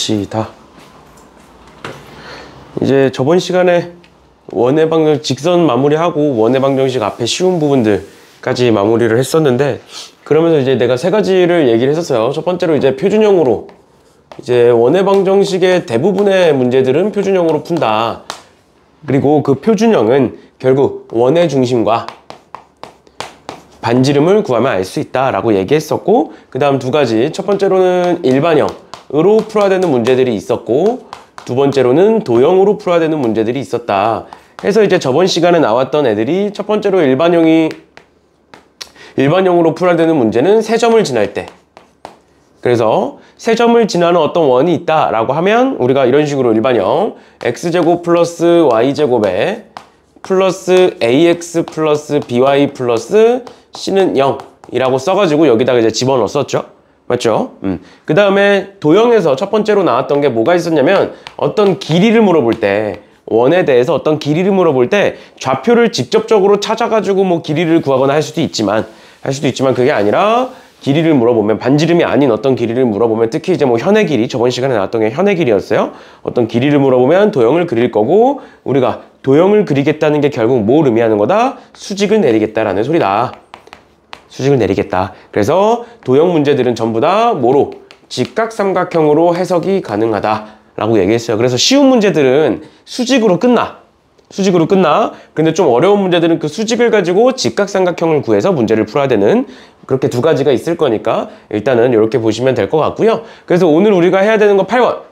봅시다. 이제 저번 시간에 원의 방정 직선 마무리하고 원의 방정식 앞에 쉬운 부분들까지 마무리를 했었는데, 그러면서 이제 내가 세 가지를 얘기를 했었어요. 첫 번째로 이제 표준형으로, 이제 원의 방정식의 대부분의 문제들은 표준형으로 푼다. 그리고 그 표준형은 결국 원의 중심과 반지름을 구하면 알 수 있다라고 얘기했었고, 그 다음 두 가지, 첫 번째로는 일반형으로 풀어야 되는 문제들이 있었고, 두 번째로는 도형으로 풀어야 되는 문제들이 있었다. 해서 이제 저번 시간에 나왔던 애들이, 첫 번째로 일반형으로 풀어야 되는 문제는 세 점을 지날 때, 그래서 세 점을 지나는 어떤 원이 있다라고 하면 우리가 이런 식으로 일반형 x제곱 플러스 y제곱에 플러스 ax 플러스 by 플러스 c는 0이라고 써가지고 여기다가 이제 집어넣었었죠. 맞죠? 그 다음에 도형에서 첫 번째로 나왔던 게 뭐가 있었냐면, 어떤 길이를 물어볼 때, 원에 대해서 어떤 길이를 물어볼 때 좌표를 직접적으로 찾아가지고 뭐 길이를 구하거나 할 수도 있지만 그게 아니라, 길이를 물어보면, 반지름이 아닌 어떤 길이를 물어보면, 특히 이제 뭐 현의 길이, 저번 시간에 나왔던 게 현의 길이였어요. 어떤 길이를 물어보면 도형을 그릴 거고, 우리가 도형을 그리겠다는 게 결국 뭘 의미하는 거다? 수직을 내리겠다라는 소리다. 수직을 내리겠다. 그래서 도형 문제들은 전부 다 뭐로? 직각삼각형으로 해석이 가능하다라고 얘기했어요. 그래서 쉬운 문제들은 수직으로 끝나. 근데 좀 어려운 문제들은 그 수직을 가지고 직각삼각형을 구해서 문제를 풀어야 되는, 그렇게 두 가지가 있을 거니까 일단은 이렇게 보시면 될 것 같고요. 그래서 오늘 우리가 해야 되는 거 8번.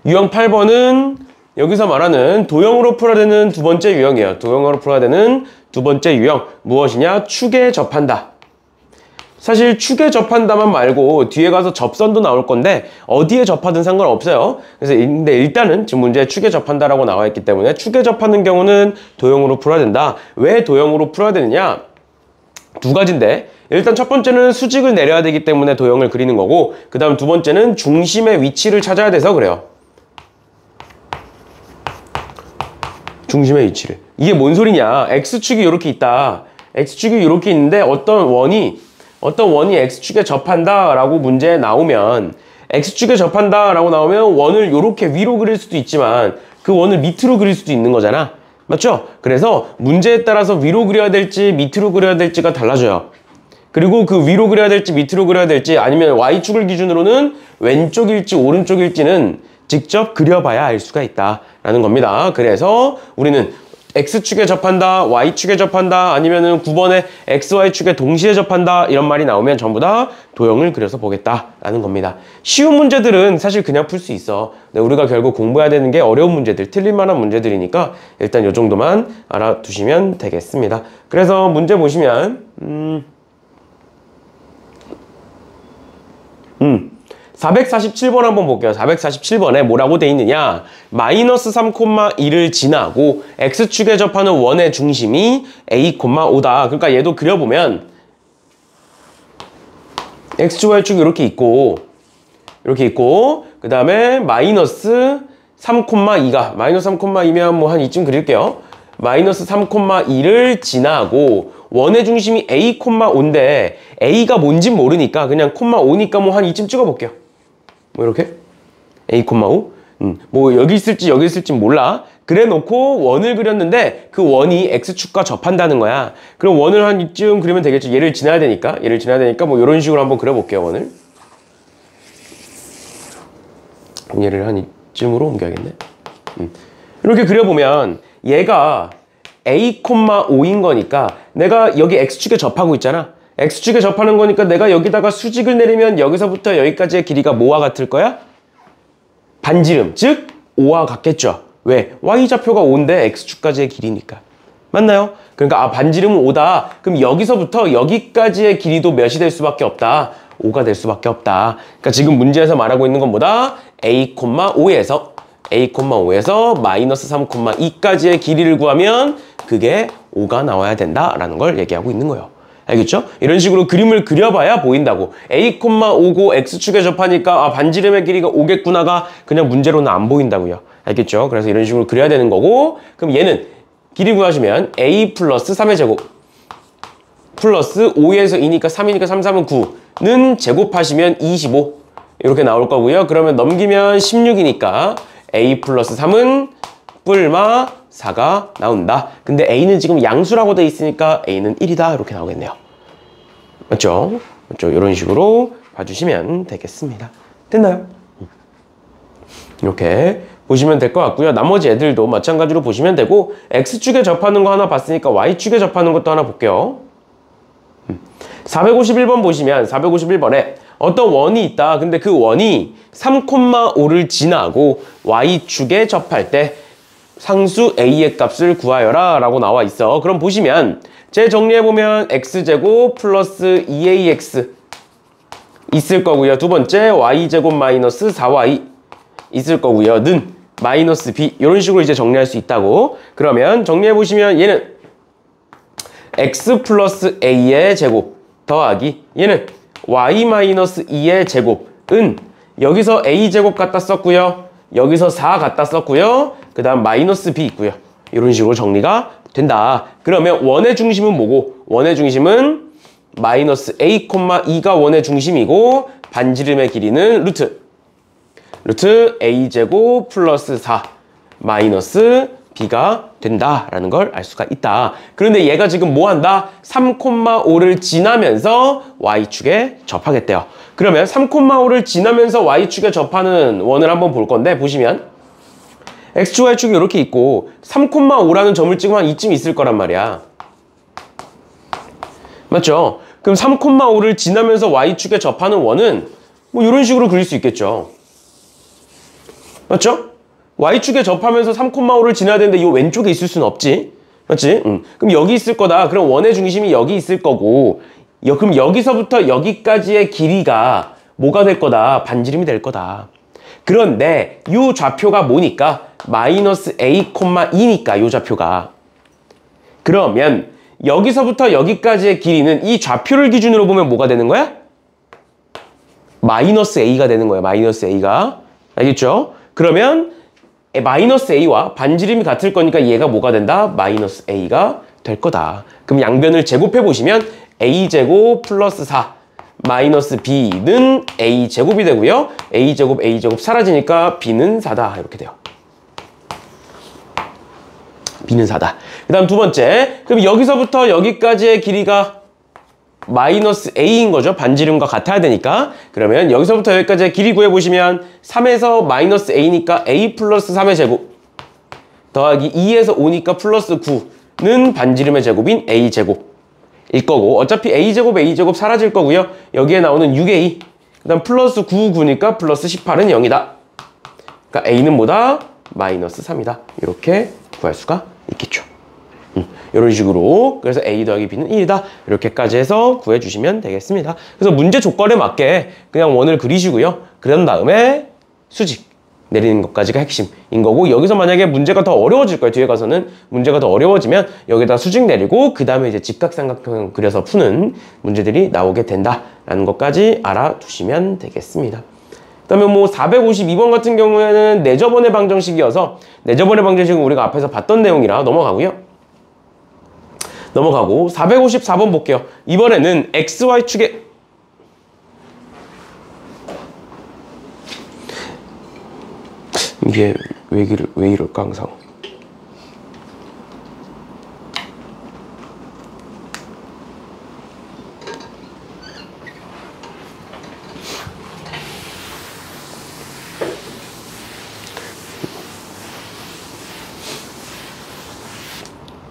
유형 8번은 여기서 말하는 도형으로 풀어야 되는 두 번째 유형이에요. 도형으로 풀어야 되는 두 번째 유형. 무엇이냐? 축에 접한다. 사실 축에 접한다만 말고 뒤에 가서 접선도 나올 건데 어디에 접하든 상관없어요. 그래서 근데 일단은 지금 문제에 축에 접한다라고 나와 있기 때문에 축에 접하는 경우는 도형으로 풀어야 된다. 왜 도형으로 풀어야 되느냐? 두 가지인데, 일단 첫 번째는 수직을 내려야 되기 때문에 도형을 그리는 거고, 그 다음 두 번째는 중심의 위치를 찾아야 돼서 그래요. 중심의 위치를. 이게 뭔 소리냐? X축이 이렇게 있다. X축이 이렇게 있는데 어떤 원이 X축에 접한다라고 문제에 나오면, X축에 접한다라고 나오면 원을 이렇게 위로 그릴 수도 있지만 그 원을 밑으로 그릴 수도 있는 거잖아. 맞죠? 그래서 문제에 따라서 위로 그려야 될지 밑으로 그려야 될지가 달라져요. 그리고 그 위로 그려야 될지 밑으로 그려야 될지, 아니면 Y축을 기준으로는 왼쪽일지 오른쪽일지는 직접 그려봐야 알 수가 있다라는 겁니다. 그래서 우리는 X축에 접한다, Y축에 접한다, 아니면은 9번에 XY축에 동시에 접한다, 이런 말이 나오면 전부 다 도형을 그려서 보겠다라는 겁니다. 쉬운 문제들은 사실 그냥 풀 수 있어. 근데 우리가 결국 공부해야 되는 게 어려운 문제들, 틀릴 만한 문제들이니까 일단 이 정도만 알아두시면 되겠습니다. 그래서 문제 보시면 447번 한번 볼게요. 447번에 뭐라고 돼 있느냐? 마이너스 3,2를 지나고 X축에 접하는 원의 중심이 A, 5다. 그러니까 얘도 그려보면 X축, Y축이 이렇게 있고 그 다음에 마이너스 3,2가, 마이너스 3,2면 뭐 한 이쯤 그릴게요. 마이너스 3,2를 지나고 원의 중심이 A, 5인데 A가 뭔진 모르니까 그냥 5니까 뭐 한 이쯤 찍어볼게요. 뭐 이렇게 A, 5. 뭐 여기 있을지 몰라. 그래 놓고 원을 그렸는데 그 원이 X축과 접한다는 거야. 그럼 원을 한 이쯤 그리면 되겠죠. 얘를 지나야 되니까 뭐 이런 식으로 한번 그려볼게요. 원을. 얘를 한 이쯤으로 옮겨야겠네. 이렇게 그려보면 얘가 A, 5인 거니까 내가 여기 X축에 접하고 있잖아. X축에 접하는 거니까 내가 여기다가 수직을 내리면 여기서부터 여기까지의 길이가 뭐와 같을 거야? 반지름, 즉 5와 같겠죠. 왜? Y좌표가 5인데 X축까지의 길이니까. 맞나요? 그러니까 반지름은 5다. 그럼 여기서부터 여기까지의 길이도 몇이 될 수밖에 없다? 5가 될 수밖에 없다. 그러니까 지금 문제에서 말하고 있는 건 뭐다? A, 5에서 마이너스 3,2까지의 길이를 구하면 그게 5가 나와야 된다라는 걸 얘기하고 있는 거예요. 알겠죠? 이런 식으로 그림을 그려봐야 보인다고. A, 5고 X축에 접하니까 반지름의 길이가 5겠구나가 그냥 문제로는 안 보인다고요. 알겠죠? 그래서 이런 식으로 그려야 되는 거고, 그럼 얘는 길이 구하시면 A 플러스 3의 제곱 플러스 5에서 2니까 3이니까 3, 3은 9는 제곱하시면 25. 이렇게 나올 거고요. 그러면 넘기면 16이니까 a 플러스 3은 뿔마 4가 나온다. 근데 a는 지금 양수라고 돼 있으니까 a는 1이다. 이렇게 나오겠네요. 맞죠? 맞죠? 이런 식으로 봐주시면 되겠습니다. 됐나요? 이렇게 보시면 될 것 같고요. 나머지 애들도 마찬가지로 보시면 되고, x축에 접하는 거 하나 봤으니까 y축에 접하는 것도 하나 볼게요. 451번 보시면 451번에 어떤 원이 있다. 근데 그 원이 3,5를 지나고 y축에 접할 때 상수 a의 값을 구하여라 라고 나와 있어. 그럼 보시면 재정리해보면 x제곱 플러스 2ax 있을 거고요. 두 번째 y제곱 마이너스 4y 있을 거고요. 는 마이너스 b 이런 식으로 이제 정리할 수 있다고. 그러면 정리해보시면 얘는 x 플러스 a의 제곱 더하기 얘는 y 마이너스 2의 제곱은 여기서 a제곱 갖다 썼고요. 여기서 4 갖다 썼고요. 그 다음 마이너스 b 있고요. 이런 식으로 정리가 된다. 그러면 원의 중심은 뭐고? 원의 중심은 마이너스 a, 2가 원의 중심이고 반지름의 길이는 루트 a제곱 플러스 4 마이너스 b가 된다라는 걸 알 수가 있다. 그런데 얘가 지금 뭐 한다? 3,5를 지나면서 y축에 접하겠대요. 그러면 3,5를 지나면서 y축에 접하는 원을 한번 볼 건데, 보시면 x축, y축이 이렇게 있고 3,5라는 점을 찍으면 한 이쯤 있을 거란 말이야. 맞죠? 그럼 3,5를 지나면서 y축에 접하는 원은 뭐 이런 식으로 그릴 수 있겠죠. 맞죠? y축에 접하면서 3,5를 지나야 되는데 이 왼쪽에 있을 수는 없지. 맞지? 그럼 여기 있을 거다. 그럼 원의 중심이 여기 있을 거고, 그럼 여기서부터 여기까지의 길이가 뭐가 될 거다? 반지름이 될 거다. 그런데 이 좌표가 뭐니까? 마이너스 a, 2니까 이 좌표가. 그러면 여기서부터 여기까지의 길이는 이 좌표를 기준으로 보면 뭐가 되는 거야? 마이너스 a가 되는 거야. 마이너스 a가. 알겠죠? 그러면 마이너스 a와 반지름이 같을 거니까 얘가 뭐가 된다? 마이너스 a가 될 거다. 그럼 양변을 제곱해보시면 a제곱 플러스 4 마이너스 b는 a제곱이 되고요. a제곱 사라지니까 b는 4다. 이렇게 돼요. b는 4다. 그 다음 두 번째. 그럼 여기서부터 여기까지의 길이가 마이너스 a인 거죠. 반지름과 같아야 되니까. 그러면 여기서부터 여기까지의 길이 구해보시면 3에서 마이너스 a니까 a 플러스 3의 제곱 더하기 2에서 5니까 플러스 9는 반지름의 제곱인 a제곱일 거고, 어차피 a제곱 사라질 거고요. 여기에 나오는 6a 그 다음 플러스 9, 9니까 플러스 18은 0이다. 그러니까 a는 뭐다? 마이너스 3이다. 이렇게 구할 수가 있겠죠. 이런 식으로. 그래서 a 더하기 b는 1이다. 이렇게까지 해서 구해주시면 되겠습니다. 그래서 문제 조건에 맞게 그냥 원을 그리시고요. 그런 다음에 수직 내리는 것까지가 핵심인 거고, 여기서 만약에 문제가 더 어려워질 거예요. 뒤에 가서는 문제가 더 어려워지면 여기다 수직 내리고 그 다음에 이제 직각삼각형 그려서 푸는 문제들이 나오게 된다라는 것까지 알아두시면 되겠습니다. 그 다음에 뭐 452번 같은 경우에는 내저번의 방정식이어서 내저번의 방정식은 우리가 앞에서 봤던 내용이라 넘어가고 454번 볼게요. 이번에는 XY축의 이게 왜 이럴까 항상.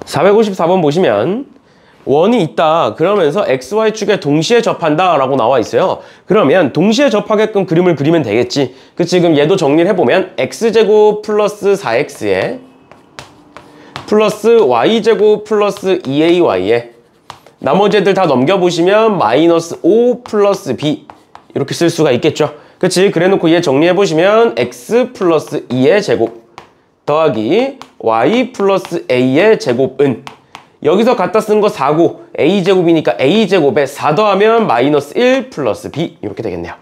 (454번) 보시면 원이 있다 그러면서 XY축에 동시에 접한다 라고 나와 있어요. 그러면 동시에 접하게끔 그림을 그리면 되겠지. 지금 얘도 정리를 해보면 X제곱 플러스 4X에 플러스 Y제곱 플러스 2AY에 나머지 애들 다 넘겨보시면 마이너스 5 플러스 B 이렇게 쓸 수가 있겠죠. 그치? 그래놓고 얘 정리해보시면 X 플러스 2의 제곱 더하기 Y 플러스 A의 제곱은 여기서 갖다 쓴 거 4고 A제곱이니까 A제곱에 4 더하면 마이너스 1 플러스 B 이렇게 되겠네요.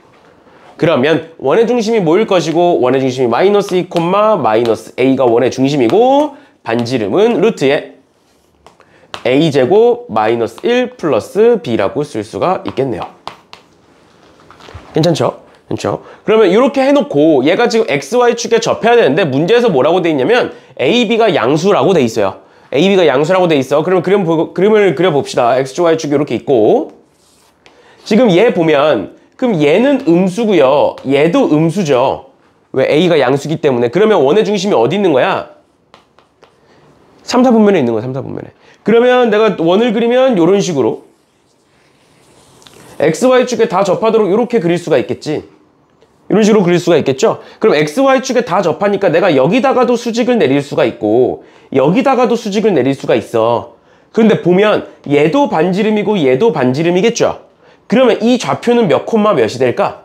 그러면 원의 중심이 뭐일 것이고 원의 중심이 마이너스 2, 마이너스 A가 원의 중심이고 반지름은 루트에 A제곱 마이너스 1 플러스 B라고 쓸 수가 있겠네요. 괜찮죠? 그렇죠? 그러면 이렇게 해놓고 얘가 지금 XY축에 접해야 되는데 문제에서 뭐라고 돼 있냐면 AB가 양수라고 돼 있어요. AB가 양수라고 돼 있어. 그러면 그림을 그려봅시다. XY축이 이렇게 있고 지금 얘 보면 그럼 얘는 음수고요. 얘도 음수죠. 왜? A가 양수기 때문에. 그러면 원의 중심이 어디 있는 거야? 3, 4분면에 있는 거야. 3, 4분면에. 그러면 내가 원을 그리면 이런 식으로 XY축에 다 접하도록 이렇게 그릴 수가 있겠지. 이런 식으로 그릴 수가 있겠죠? 그럼 XY축에 다 접하니까 내가 여기다가도 수직을 내릴 수가 있고 여기다가도 수직을 내릴 수가 있어. 그런데 보면 얘도 반지름이고 얘도 반지름이겠죠? 그러면 이 좌표는 몇 콤마 몇이 될까?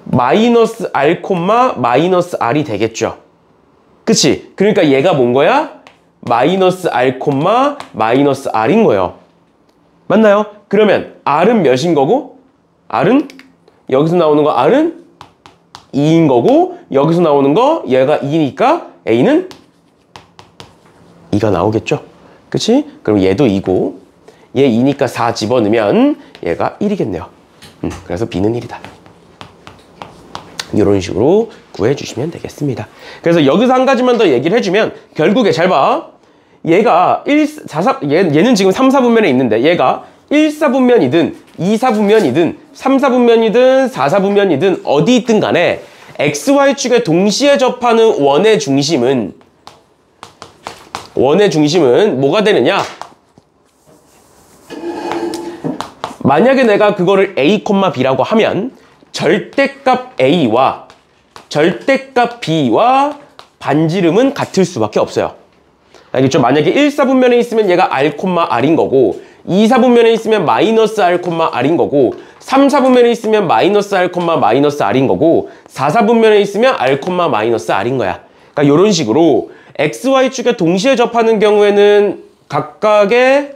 마이너스 R 콤마 마이너스 R이 되겠죠? 그치? 그러니까 얘가 뭔 거야? 마이너스 R 콤마 마이너스 R인 거예요. 맞나요? 그러면 R은 몇인 거고 R은 여기서 나오는 거 R은 2인 거고 여기서 나오는 거 얘가 2니까 A는 2가 나오겠죠? 그치? 그럼 얘도 2고 얘 2니까 4 집어넣으면 얘가 1이겠네요. 그래서 B는 1이다. 이런 식으로 구해주시면 되겠습니다. 그래서 여기서 한 가지만 더 얘기를 해주면 결국에 잘 봐. 얘가 얘는 지금 3, 4분면에 있는데 얘가 1, 4분면이든 2, 4분면이든 3, 4분면이든 4, 4분면이든 어디 있든 간에 XY축에 동시에 접하는 원의 중심은 뭐가 되느냐? 만약에 내가 그거를 A, B라고 하면 절대값 A와 절대값 B와 반지름은 같을 수밖에 없어요. 알겠죠? 만약에 1, 4분면에 있으면 얘가 R, R인 거고 2, 4분면에 있으면 마이너스 R, R인 거고 3, 4분면에 있으면 마이너스 R, 마이너스 R인 거고 4, 4분면에 있으면 R, 마이너스 R인 거야. 그러니까 이런 식으로 XY축에 동시에 접하는 경우에는 각각의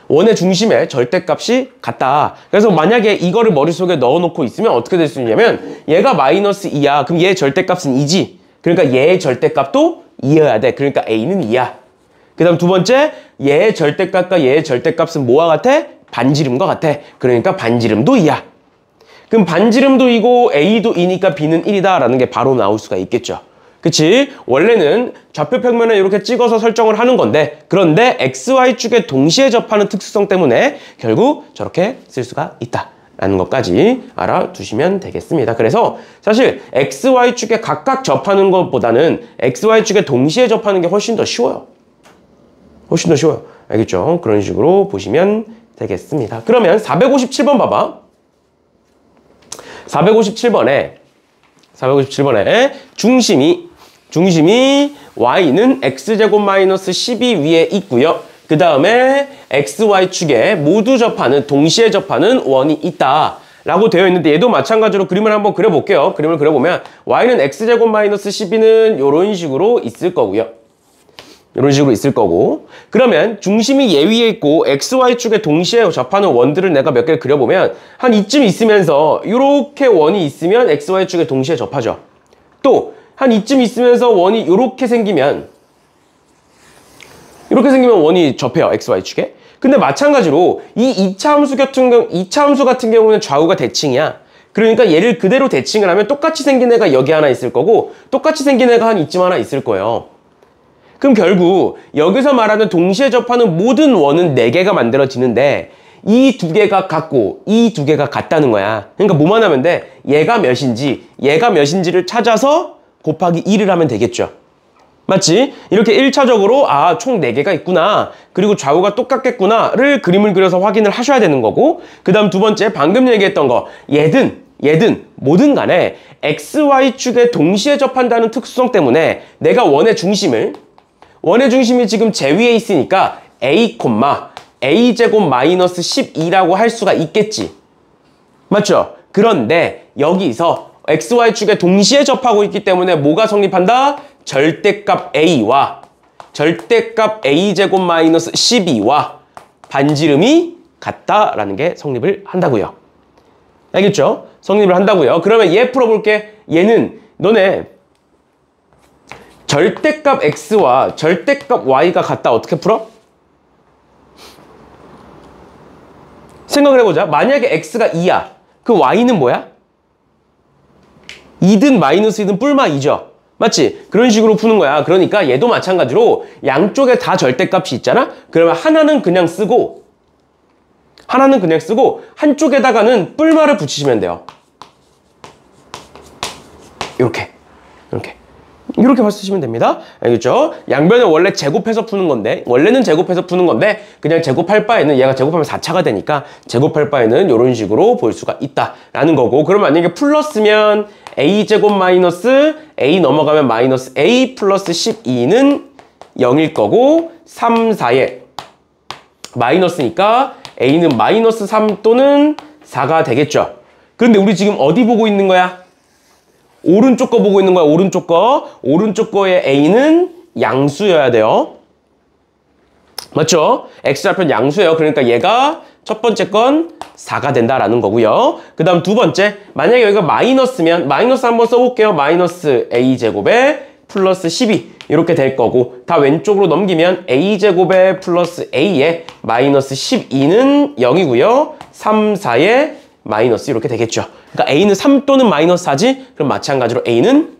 원의 중심의 절대값이 같다. 그래서 만약에 이거를 머릿속에 넣어놓고 있으면 어떻게 될 수 있냐면 얘가 마이너스 2야. 그럼 얘의 절대값은 2지. 그러니까 얘의 절대값도 2여야 돼. 그러니까 A는 2야. 그 다음 두 번째, 얘의 절대값과 얘의 절대값은 뭐와 같아? 반지름과 같아. 그러니까 반지름도 2야. 그럼 반지름도 2고 A도 2니까 B는 1이다 라는 게 바로 나올 수가 있겠죠. 그치? 원래는 좌표 평면에 이렇게 찍어서 설정을 하는 건데 그런데 XY축에 동시에 접하는 특수성 때문에 결국 저렇게 쓸 수가 있다 라는 것까지 알아두시면 되겠습니다. 그래서 사실 XY축에 각각 접하는 것보다는 XY축에 동시에 접하는 게 훨씬 더 쉬워요. 훨씬 더 쉬워요. 알겠죠? 그런 식으로 보시면 되겠습니다. 그러면 457번 봐봐. 457번에 중심이 y는 x제곱 마이너스 12 위에 있고요. 그 다음에 xy축에 모두 접하는 동시에 접하는 원이 있다 라고 되어 있는데 얘도 마찬가지로 그림을 한번 그려볼게요. 그림을 그려보면 y는 x제곱 마이너스 12는 이런 식으로 있을 거고요. 이런 식으로 있을 거고 그러면 중심이 얘 위에 있고 XY축에 동시에 접하는 원들을 내가 몇 개를 그려보면 한 이쯤 있으면서 이렇게 원이 있으면 XY축에 동시에 접하죠. 또 한 이쯤 있으면서 원이 이렇게 생기면 원이 접해요. XY축에. 근데 마찬가지로 이 2차 함수 같은 경우는 좌우가 대칭이야. 그러니까 얘를 그대로 대칭을 하면 똑같이 생긴 애가 여기 하나 있을 거고 똑같이 생긴 애가 한 이쯤 하나 있을 거예요. 그럼 결국 여기서 말하는 동시에 접하는 모든 원은 4개가 만들어지는데 이 2개가 같고 이 2개가 같다는 거야. 그러니까 뭐만 하면 돼? 얘가 몇인지를 찾아서 곱하기 2를 하면 되겠죠. 맞지? 이렇게 1차적으로 총 4개가 있구나. 그리고 좌우가 똑같겠구나를 그림을 그려서 확인을 하셔야 되는 거고 그 다음 두 번째 방금 얘기했던 거 얘든 뭐든 간에 XY축에 동시에 접한다는 특수성 때문에 내가 원의 중심이 지금 제 위에 있으니까 A제곱 마이너스 12라고 할 수가 있겠지. 맞죠? 그런데 여기서 XY축에 동시에 접하고 있기 때문에 뭐가 성립한다? 절대값 A와 절대값 A제곱 마이너스 12와 반지름이 같다라는 게 성립을 한다고요. 알겠죠? 성립을 한다고요. 그러면 얘 풀어볼게. 얘는 너네 절대값 X와 절대값 Y가 같다. 어떻게 풀어? 생각을 해보자. 만약에 X가 2야. 그 y는 뭐야? 2든 마이너스 2든 뿔마 2죠. 맞지? 그런 식으로 푸는 거야. 그러니까 얘도 마찬가지로 양쪽에 다 절대값이 있잖아? 그러면 하나는 그냥 쓰고 한쪽에다가는 뿔마를 붙이시면 돼요. 이렇게 쓰시면 됩니다. 알겠죠? 양변을 원래 제곱해서 푸는 건데, 그냥 제곱할 바에는 얘가 제곱하면 4차가 되니까 제곱할 바에는 이런 식으로 볼 수가 있다라는 거고, 그럼 만약에 플러스면 a제곱 마이너스 a 넘어가면 마이너스 a 플러스 12는 0일 거고, 3, 4에 마이너스니까 a는 마이너스 3 또는 4가 되겠죠. 그런데 우리 지금 어디 보고 있는 거야? 오른쪽 거 보고 있는 거야. 오른쪽 거의 a는 양수여야 돼요. 맞죠? x좌편 양수예요. 그러니까 얘가 첫 번째 건 4가 된다라는 거고요. 그 다음 두 번째, 만약에 여기가 마이너스면 마이너스 한번 써볼게요. 마이너스 a제곱에 플러스 12 이렇게 될 거고, 다 왼쪽으로 넘기면 a제곱에 플러스 a에 마이너스 12는 0이고요. 3, 4에 마이너스 이렇게 되겠죠. 그러니까 a는 3 또는 마이너스 4지? 그럼 마찬가지로 a는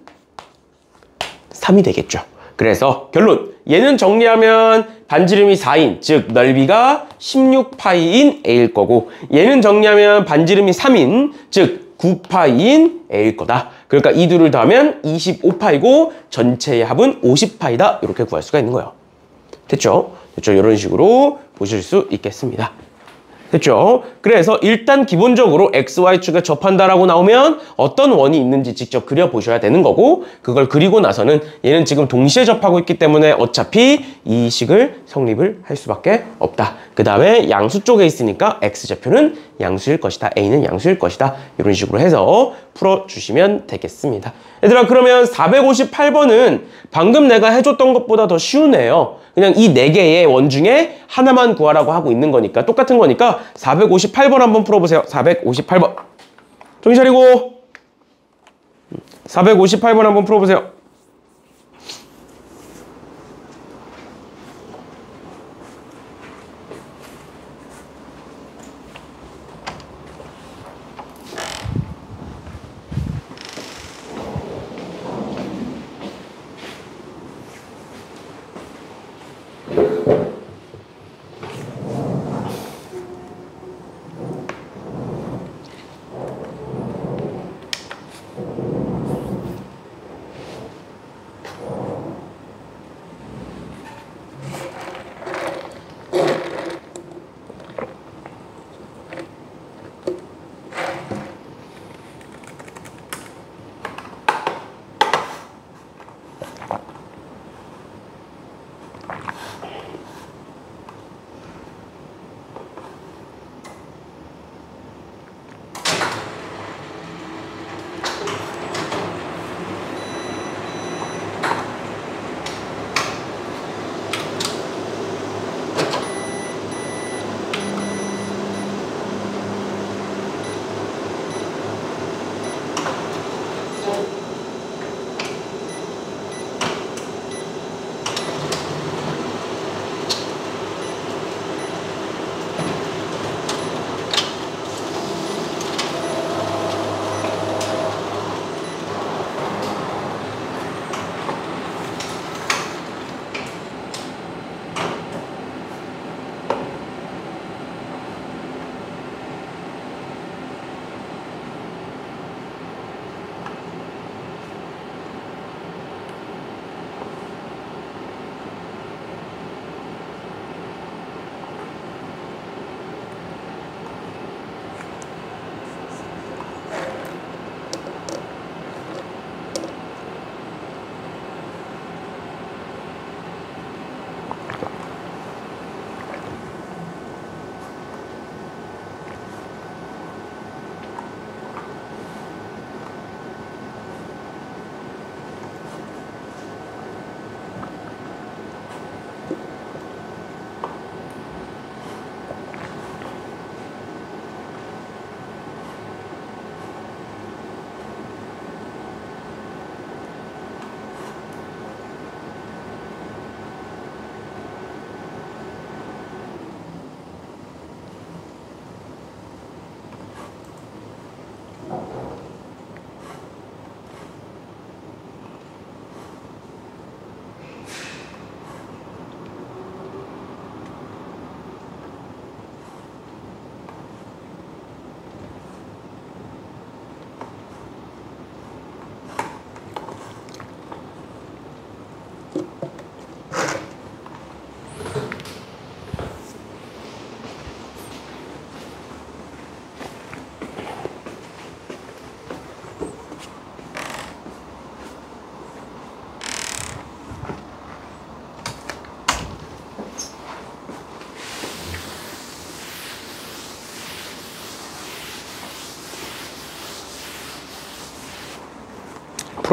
3이 되겠죠. 그래서 결론, 얘는 정리하면 반지름이 4인, 즉 넓이가 16파이인 a일 거고, 얘는 정리하면 반지름이 3인, 즉 9파이인 a일 거다. 그러니까 이 둘을 더하면 25파이고 전체의 합은 50파이다. 이렇게 구할 수가 있는 거예요. 됐죠? 이런 식으로 보실 수 있겠습니다. 됐죠? 그래서 일단 기본적으로 XY축에 접한다라고 나오면 어떤 원이 있는지 직접 그려보셔야 되는 거고, 그걸 그리고 나서는 얘는 지금 동시에 접하고 있기 때문에 어차피 이 식을 성립을 할 수밖에 없다. 그 다음에 양수 쪽에 있으니까 X좌표는 양수일 것이다. A는 양수일 것이다. 이런 식으로 해서 풀어주시면 되겠습니다. 얘들아, 그러면 458번은 방금 내가 해줬던 것보다 더 쉬우네요. 그냥 이 4개의 원 중에 하나만 구하라고 하고 있는 거니까, 똑같은 거니까 458번 한번 풀어보세요. 458번. 정신 차리고 458번 한번 풀어보세요.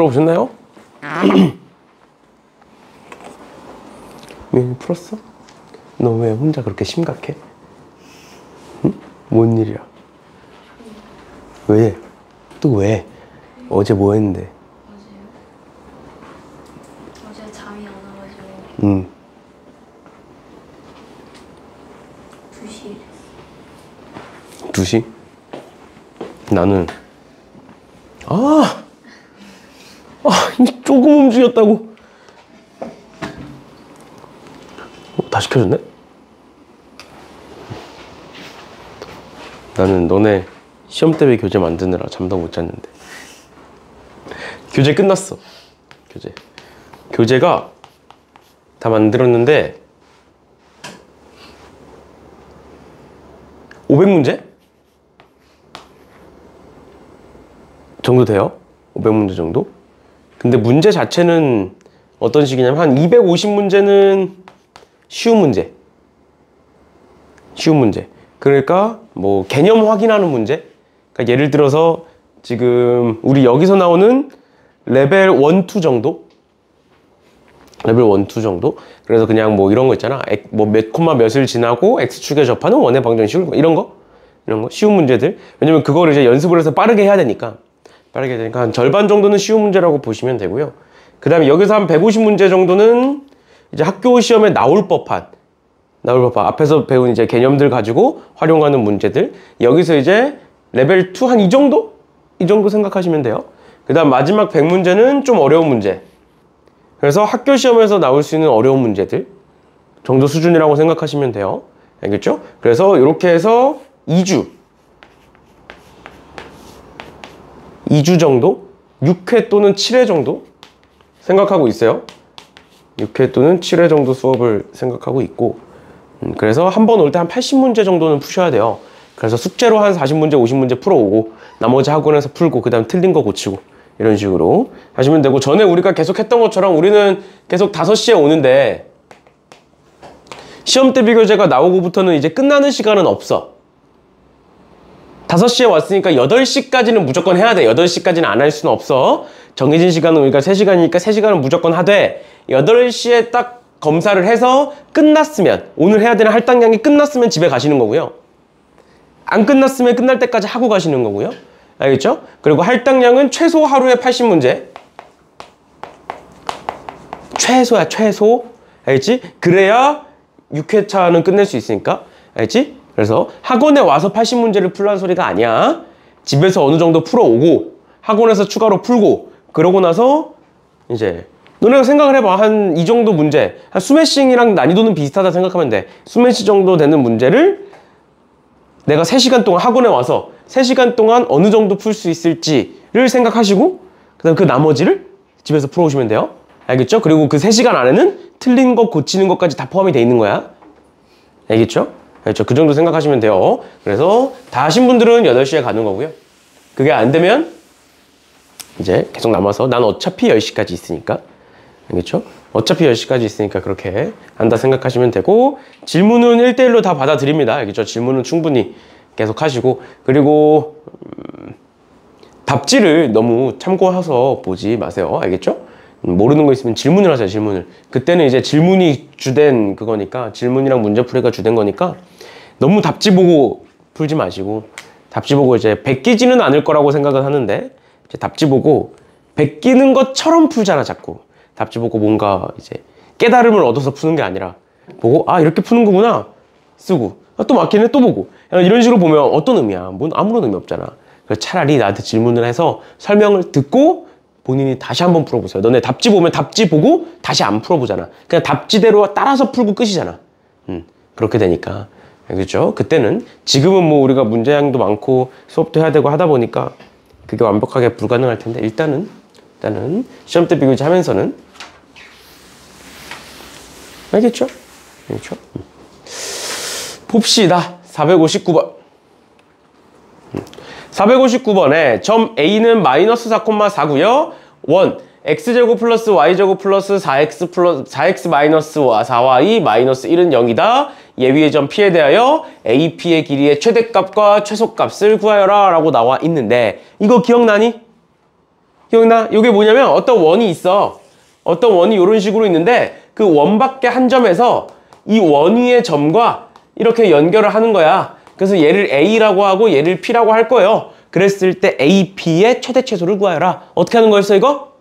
풀어보셨나요? 미연이 풀었어? 너 왜 혼자 그렇게 심각해? 응? 뭔 일이야? 왜? 또 왜? 어제 뭐 했는데? 어제 잠이 안 와가지고 응. 2시 2시? 나는 조금 움직였다고. 다 시켜줬네? 나는 너네 시험 대비 교재 만드느라 잠도 못 잤는데. 교재 끝났어. 교재가 다 만들었는데 500문제? 정도 돼요. 500문제 정도? 근데 문제 자체는 어떤 식이냐면 한 250문제는 쉬운 문제. 그러니까 뭐 개념 확인하는 문제. 그러니까 예를 들어서 지금 우리 여기서 나오는 레벨 1, 2 정도? 레벨 1, 2 정도? 그래서 그냥 뭐 이런 거 있잖아. 뭐 몇 콤마 몇을 지나고 x축에 접하는 원의 방정식 이런 거 쉬운 문제들. 왜냐면 그거를 이제 연습을 해서 빠르게 해야 되니까 한 절반 정도는 쉬운 문제라고 보시면 되고요. 그 다음에 여기서 한 150문제 정도는 이제 학교 시험에 나올 법한 앞에서 배운 이제 개념들 가지고 활용하는 문제들. 여기서 이제 레벨 2 한 이 정도 생각하시면 돼요. 그 다음 마지막 100문제는 좀 어려운 문제. 그래서 학교 시험에서 나올 수 있는 어려운 문제들 정도 수준이라고 생각하시면 돼요. 알겠죠? 그래서 이렇게 해서 2주 정도? 6회 또는 7회 정도 생각하고 있어요. 6회 또는 7회 정도 수업을 생각하고 있고, 그래서 한 번 올 때 한 80문제 정도는 푸셔야 돼요. 그래서 숙제로 한 40문제, 50문제 풀어오고 나머지 학원에서 풀고 그 다음 틀린 거 고치고 이런 식으로 하시면 되고, 전에 우리가 계속 했던 것처럼 우리는 계속 5시에 오는데 시험 대비 교재가 나오고부터는 이제 끝나는 시간은 없어. 5시에 왔으니까 8시까지는 무조건 해야 돼. 8시까지는 안 할 수는 없어. 정해진 시간은 우리가 3시간이니까 3시간은 무조건 하되, 8시에 딱 검사를 해서 끝났으면, 오늘 해야 되는 할당량이 끝났으면 집에 가시는 거고요. 안 끝났으면 끝날 때까지 하고 가시는 거고요. 알겠죠? 그리고 할당량은 최소 하루에 80문제. 최소야, 최소. 알겠지? 그래야 6회차는 끝낼 수 있으니까. 알겠지? 그래서 학원에 와서 80문제를 풀라는 소리가 아니야. 집에서 어느 정도 풀어오고 학원에서 추가로 풀고 그러고 나서 이제 너네가 생각을 해봐. 한 이 정도 문제, 한 스매싱이랑 난이도는 비슷하다 생각하면 돼. 스매시 정도 되는 문제를 내가 3시간 동안 학원에 와서 3시간 동안 어느 정도 풀 수 있을지를 생각하시고 그 다음 그 나머지를 집에서 풀어오시면 돼요. 알겠죠? 그리고 그 3시간 안에는 틀린 거 고치는 것까지 다 포함이 돼 있는 거야. 알겠죠? 그렇죠. 그 정도 생각하시면 돼요. 그래서 다 하신 분들은 8시에 가는 거고요. 그게 안 되면 이제 계속 남아서 난 어차피 10시까지 있으니까. 알겠죠? 어차피 10시까지 있으니까 그렇게 한다 생각하시면 되고, 질문은 1대1로 다 받아드립니다. 알겠죠? 질문은 충분히 계속 하시고, 그리고 답지를 너무 참고해서 보지 마세요. 알겠죠? 모르는 거 있으면 질문을 하세요. 질문을. 그때는 이제 질문이 주된 그거니까, 질문이랑 문제풀이가 주된 거니까 너무 답지 보고 풀지 마시고, 답지 보고 이제 베끼지는 않을 거라고 생각은 하는데, 이제 답지 보고 베끼는 것처럼 풀잖아. 자꾸 답지 보고 뭔가 이제 깨달음을 얻어서 푸는 게 아니라, 보고 아 이렇게 푸는 거구나 쓰고, 아, 또 막히네 또 보고, 이런 식으로 보면 어떤 의미야? 뭔 아무런 의미 없잖아. 그래서 차라리 나한테 질문을 해서 설명을 듣고 본인이 다시 한번 풀어보세요. 너네 답지 보면 답지 보고 다시 안 풀어보잖아. 그냥 답지대로 따라서 풀고 끝이잖아. 그렇게 되니까. 알겠죠? 그때는, 지금은 뭐 우리가 문제량도 많고 수업도 해야 되고 하다 보니까 그게 완벽하게 불가능할 텐데, 일단은 시험 때 비교지 하면서는. 알겠죠? 알겠죠? 봅시다. 459번. 459번에 점 A는 마이너스 4,4고요. 원, x제곱 플러스 y제곱 플러스 4x 마이너스 4y 마이너스 1은 0이다. 예위의 점 P에 대하여 AP의 길이의 최대값과 최소값을 구하여라 라고 나와 있는데, 이거 기억나니? 기억나? 이게 뭐냐면 어떤 원이 있어. 어떤 원이 이런 식으로 있는데 그 원 밖에 한 점에서 이 원 위의 점과 이렇게 연결을 하는 거야. 그래서 얘를 A라고 하고 얘를 P라고 할 거예요. 그랬을 때 AP의 최대 최소를 구하여라. 어떻게 하는 거였어 이거?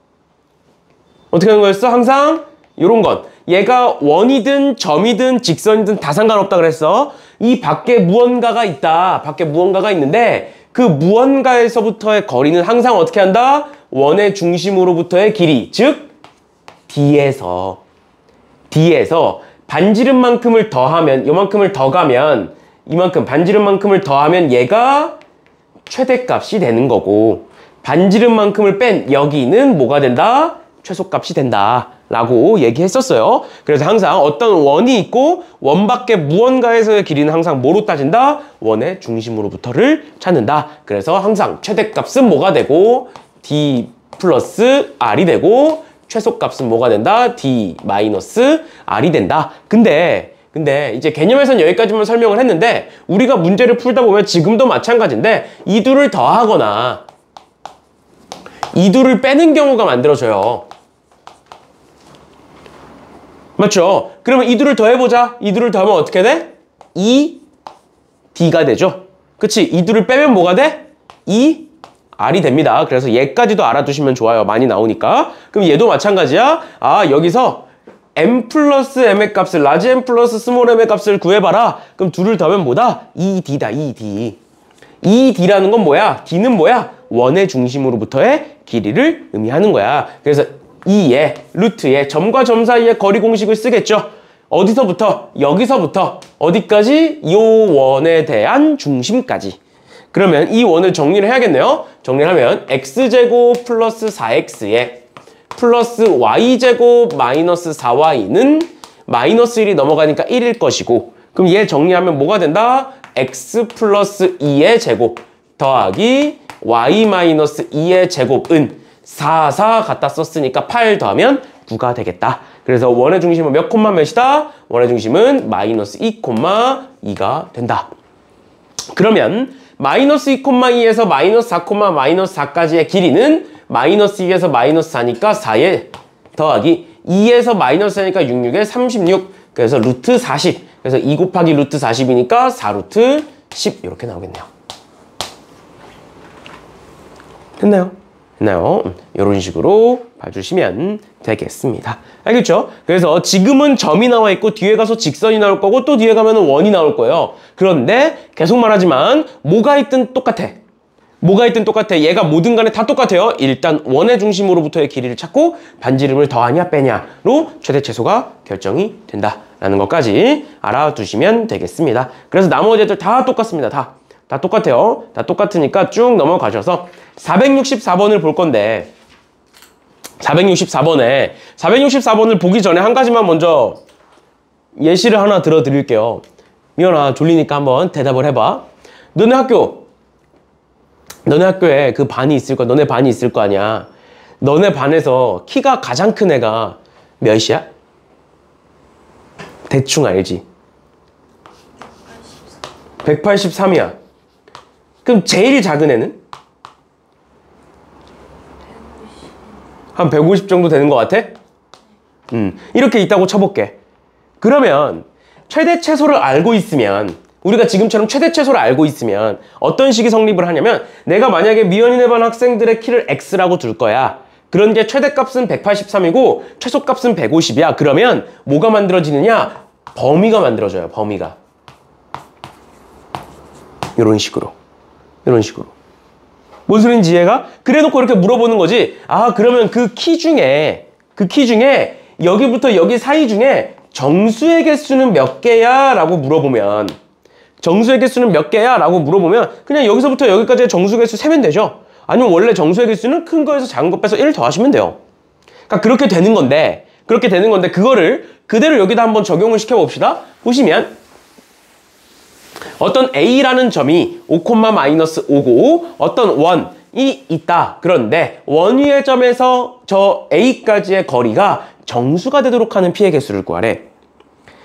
어떻게 하는 거였어? 항상 요런 건 얘가 원이든 점이든 직선이든 다 상관없다 그랬어. 이 밖에 무언가가 있다. 밖에 무언가가 있는데 그 무언가에서부터의 거리는 항상 어떻게 한다? 원의 중심으로부터의 길이, 즉 D에서 반지름만큼을 더하면, 요만큼을 더 가면 이만큼 반지름만큼을 더하면 얘가 최대값이 되는 거고, 반지름만큼을 뺀 여기는 뭐가 된다? 최소값이 된다 라고 얘기했었어요. 그래서 항상 어떤 원이 있고 원 밖에 무언가에서의 길이는 항상 뭐로 따진다? 원의 중심으로부터를 찾는다. 그래서 항상 최대값은 뭐가 되고 D 플러스 R이 되고 최소값은 뭐가 된다? D 마이너스 R이 된다. 근데 이제 개념에선 여기까지만 설명을 했는데 우리가 문제를 풀다 보면 지금도 마찬가지인데 이 둘을 더하거나 이 둘을 빼는 경우가 만들어져요. 맞죠? 그러면 이 둘을 더해보자. 이 둘을 더하면 어떻게 돼? 2D가 되죠. 그치? 이 둘을 빼면 뭐가 돼? 2R이 됩니다. 그래서 얘까지도 알아두시면 좋아요. 많이 나오니까. 그럼 얘도 마찬가지야. 아, 여기서 M 플러스 M의 값을, 라지 M 플러스 스몰 M의 값을 구해봐라. 그럼 둘을 더하면 뭐다? 2D다, 2D. 2D라는 건 뭐야? D는 뭐야? 원의 중심으로부터의 길이를 의미하는 거야. 그래서 2의 루트의 점과 점 사이의 거리 공식을 쓰겠죠. 어디서부터? 여기서부터 어디까지? 이 원에 대한 중심까지. 그러면 이 원을 정리를 해야겠네요. 정리를 하면 x제곱 플러스 4x에 플러스 y제곱 마이너스 4y는 마이너스 1이 넘어가니까 1일 것이고, 그럼 얘 정리하면 뭐가 된다? x 플러스 2의 제곱 더하기 y 마이너스 2의 제곱은 4, 4 갖다 썼으니까 8 더하면 9가 되겠다. 그래서 원의 중심은 몇 콤마 몇이다? 원의 중심은 마이너스 2,2가 된다. 그러면 마이너스 2,2에서 마이너스 4, 마이너스 4까지의 길이는 마이너스 2에서 마이너스 4니까 4에 더하기 2에서 마이너스 4니까 66에 36. 그래서 루트 40. 그래서 2 곱하기 루트 40이니까 4루트 10 이렇게 나오겠네요. 됐나요? 이런 식으로 봐주시면 되겠습니다. 알겠죠? 그래서 지금은 점이 나와 있고 뒤에 가서 직선이 나올 거고 또 뒤에 가면 원이 나올 거예요. 그런데 계속 말하지만 뭐가 있든 똑같아. 얘가 뭐든 간에 다 똑같아요. 일단 원의 중심으로부터의 길이를 찾고 반지름을 더하냐 빼냐로 최대 최소가 결정이 된다라는 것까지 알아두시면 되겠습니다. 그래서 나머지 애들 다 똑같습니다. 다 똑같아요. 다 똑같으니까 쭉 넘어가셔서 464번을 볼 건데 464번을 보기 전에 한 가지만 먼저 예시를 하나 들어드릴게요. 미연아, 졸리니까 한번 대답을 해봐. 너네 학교에 그 반이 있을 거야. 너네 반이 있을 거 아니야. 너네 반에서 키가 가장 큰 애가 몇이야? 대충 알지? 183이야. 그럼 제일 작은 애는? 한 150 정도 되는 것 같아? 이렇게 있다고 쳐볼게. 그러면 최대 최소를 알고 있으면, 우리가 지금처럼 최대 최소를 알고 있으면 어떤 식이 성립을 하냐면, 내가 만약에 미연이네 반 학생들의 키를 x라고 둘 거야. 그런 게 최대값은 183이고 최소값은 150이야. 그러면 뭐가 만들어지느냐? 범위가 만들어져요. 범위가. 이런 식으로. 뭔 소린지 이해가? 그래놓고 이렇게 물어보는 거지. 아, 그러면 그 키 중에 여기부터 여기 사이 중에 정수의 개수는 몇 개야? 라고 물어보면, 그냥 여기서부터 여기까지의 정수 개수 세면 되죠. 아니면 원래 정수의 개수는 큰 거에서 작은 거 빼서 1 더하시면 돼요. 그러니까 그렇게 되는 건데 그거를 그대로 여기다 한번 적용을 시켜봅시다. 보시면 어떤 A라는 점이 5,-5고 어떤 원이 있다. 그런데 원 위의 점에서 저 A까지의 거리가 정수가 되도록 하는 P의 개수를 구하래.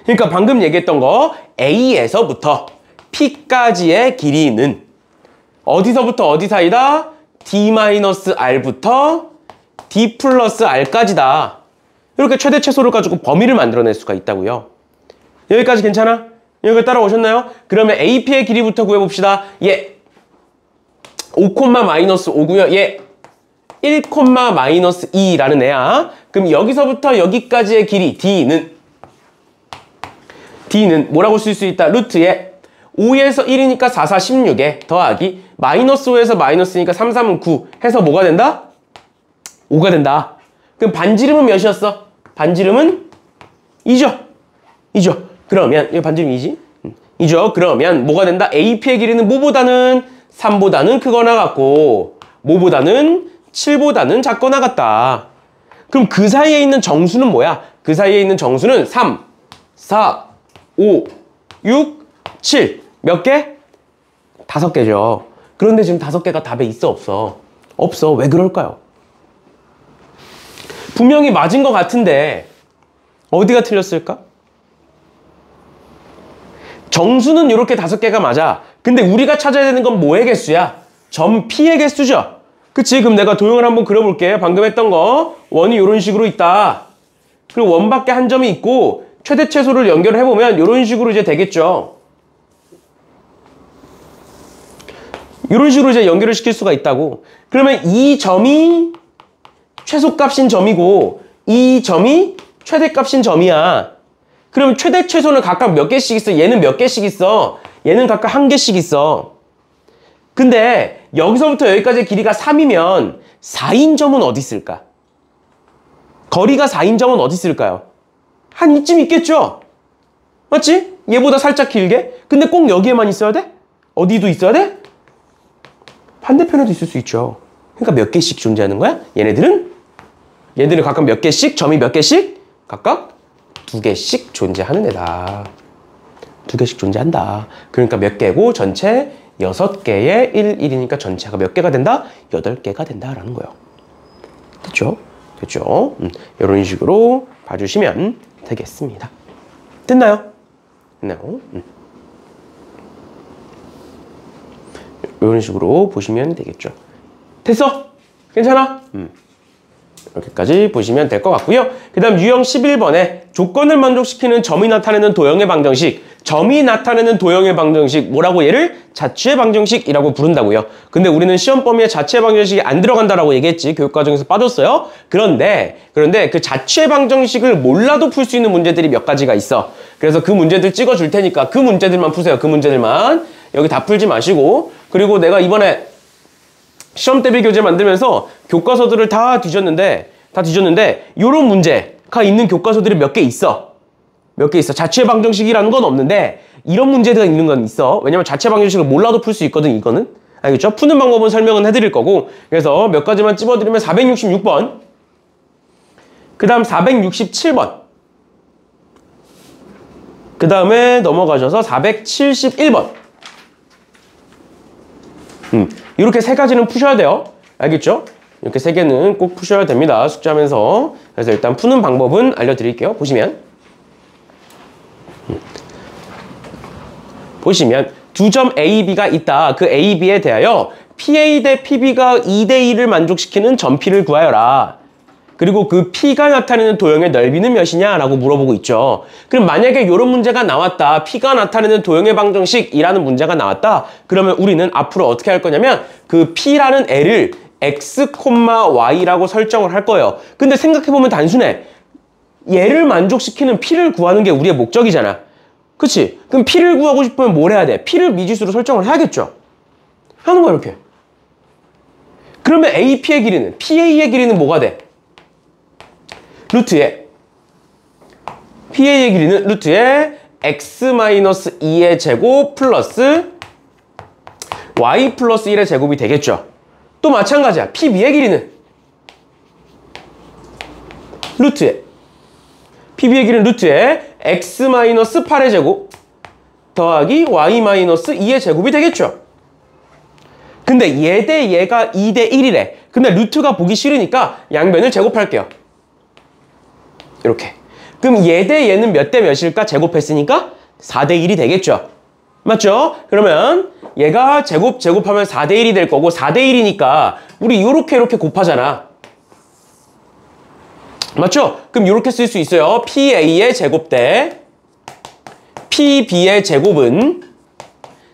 그러니까 방금 얘기했던 거 A에서부터 P까지의 길이는 어디서부터 어디 사이다? D-R부터 D 플러스 R까지다. 이렇게 최대 최소를 가지고 범위를 만들어낼 수가 있다고요. 여기까지 괜찮아? 여기 따라오셨나요? 그러면 AP의 길이부터 구해봅시다. 예. 5, 마이너스 5고요. 예. 1, 마이너스 2라는 애야. 그럼 여기서부터 여기까지의 길이 D는 뭐라고 쓸 수 있다? 루트에 5에서 1이니까 4, 4, 16에 더하기 마이너스 5에서 마이너스니까 3, 3은 9 해서 뭐가 된다? 5가 된다. 그럼 반지름은 몇이었어? 반지름은 2죠. 그러면 이거 반지름 2지? 2죠. 그러면 뭐가 된다? AP의 길이는 뭐보다는 3보다는 크거나 같고 뭐보다는 7보다는 작거나 같다. 그럼 그 사이에 있는 정수는 뭐야? 그 사이에 있는 정수는 3, 4, 5, 6, 7. 몇 개? 5개죠. 그런데 지금 5개가 답에 있어, 없어? 없어. 왜 그럴까요? 분명히 맞은 것 같은데 어디가 틀렸을까? 정수는 이렇게 5개가 맞아. 근데 우리가 찾아야 되는 건 뭐의 개수야? 점 P의 개수죠. 그치? 그럼 내가 도형을 한번 그려볼게. 방금 했던 거 원이 이런 식으로 있다. 그리고 원밖에 한 점이 있고 최대 최소를 연결을 해보면 이런 식으로 이제 되겠죠. 이런 식으로 이제 연결을 시킬 수가 있다고. 그러면 이 점이 최소값인 점이고 이 점이 최대값인 점이야. 그럼 최대 최소는 각각 몇 개씩 있어? 얘는 몇 개씩 있어? 얘는 각각 한 개씩 있어. 근데 여기서부터 여기까지의 길이가 3이면 4인 점은 어디 있을까? 거리가 4인 점은 어디 있을까요? 한 이쯤 있겠죠? 맞지? 얘보다 살짝 길게? 근데 꼭 여기에만 있어야 돼? 어디도 있어야 돼? 반대편에도 있을 수 있죠. 그러니까 몇 개씩 존재하는 거야? 얘네들은 각각 몇 개씩? 점이 몇 개씩? 각각 2개씩 존재하는 애다. 2개씩 존재한다. 그러니까 몇 개고? 전체 6개의 1, 1이니까 전체가 몇 개가 된다? 8개가 된다라는 거예요. 됐죠? 이런 식으로 봐주시면 되겠습니다. 됐나요? 됐나요? 이런 식으로 보시면 되겠죠. 됐어? 괜찮아? 이렇게까지 보시면 될 것 같고요. 그 다음 유형 11번에 조건을 만족시키는 점이 나타내는 도형의 방정식. 점이 나타내는 도형의 방정식. 뭐라고 얘를? 자취의 방정식이라고 부른다고요. 근데 우리는 시험 범위에 자취의 방정식이 안 들어간다라고 얘기했지. 교육과정에서 빠졌어요. 그런데 그 자취의 방정식을 몰라도 풀 수 있는 문제들이 몇 가지가 있어. 그래서 그 문제들 찍어줄 테니까 그 문제들만 푸세요. 그 문제들만. 여기 다 풀지 마시고. 그리고 내가 이번에 시험 대비 교재 만들면서 교과서들을 다 뒤졌는데 이런 문제가 있는 교과서들이 몇 개 있어. 자취의 방정식이라는 건 없는데 이런 문제가 있는 건 있어. 왜냐면 자취의 방정식을 몰라도 풀 수 있거든, 이거는. 알겠죠? 푸는 방법은 설명은 해드릴 거고. 그래서 몇 가지만 찝어드리면 466번. 그 다음 467번. 그 다음에 넘어가셔서 471번. 이렇게 3가지는 푸셔야 돼요. 알겠죠? 이렇게 3개는 꼭 푸셔야 됩니다. 숙제하면서. 그래서 일단 푸는 방법은 알려드릴게요. 보시면 두 점 A, B가 있다. 그 A, B에 대하여 PA 대 PB가 2대 2를 만족시키는 점 P를 구하여라. 그리고 그 P가 나타내는 도형의 넓이는 몇이냐? 라고 물어보고 있죠. 그럼 만약에 이런 문제가 나왔다. P가 나타내는 도형의 방정식이라는 문제가 나왔다. 그러면 우리는 앞으로 어떻게 할 거냐면 그 P라는 애를 X, Y라고 설정을 할 거예요. 근데 생각해보면 단순해. 얘를 만족시키는 P를 구하는 게 우리의 목적이잖아. 그치? 그럼 P를 구하고 싶으면 뭘 해야 돼? P를 미지수로 설정을 해야겠죠. 하는 거야, 이렇게. 그러면 AP의 길이는, PA의 길이는 뭐가 돼? 루트에 PA의 길이는 루트에 X-2의 제곱 플러스 Y 플러스 1의 제곱이 되겠죠. 또 마찬가지야. PB의 길이는 루트에 PB의 길이는 루트에 X-8의 제곱 더하기 Y-2의 제곱이 되겠죠. 근데 얘 대 얘가 2대 1이래. 근데 루트가 보기 싫으니까 양변을 제곱할게요. 이렇게. 그럼 얘 대 얘는 몇 대 몇일까? 제곱했으니까 4대 1이 되겠죠. 맞죠? 그러면 얘가 제곱하면 4대 1이 될 거고 4대 1이니까 우리 이렇게 곱하잖아. 맞죠? 그럼 이렇게 쓸 수 있어요. PA의 제곱 대 PB의 제곱은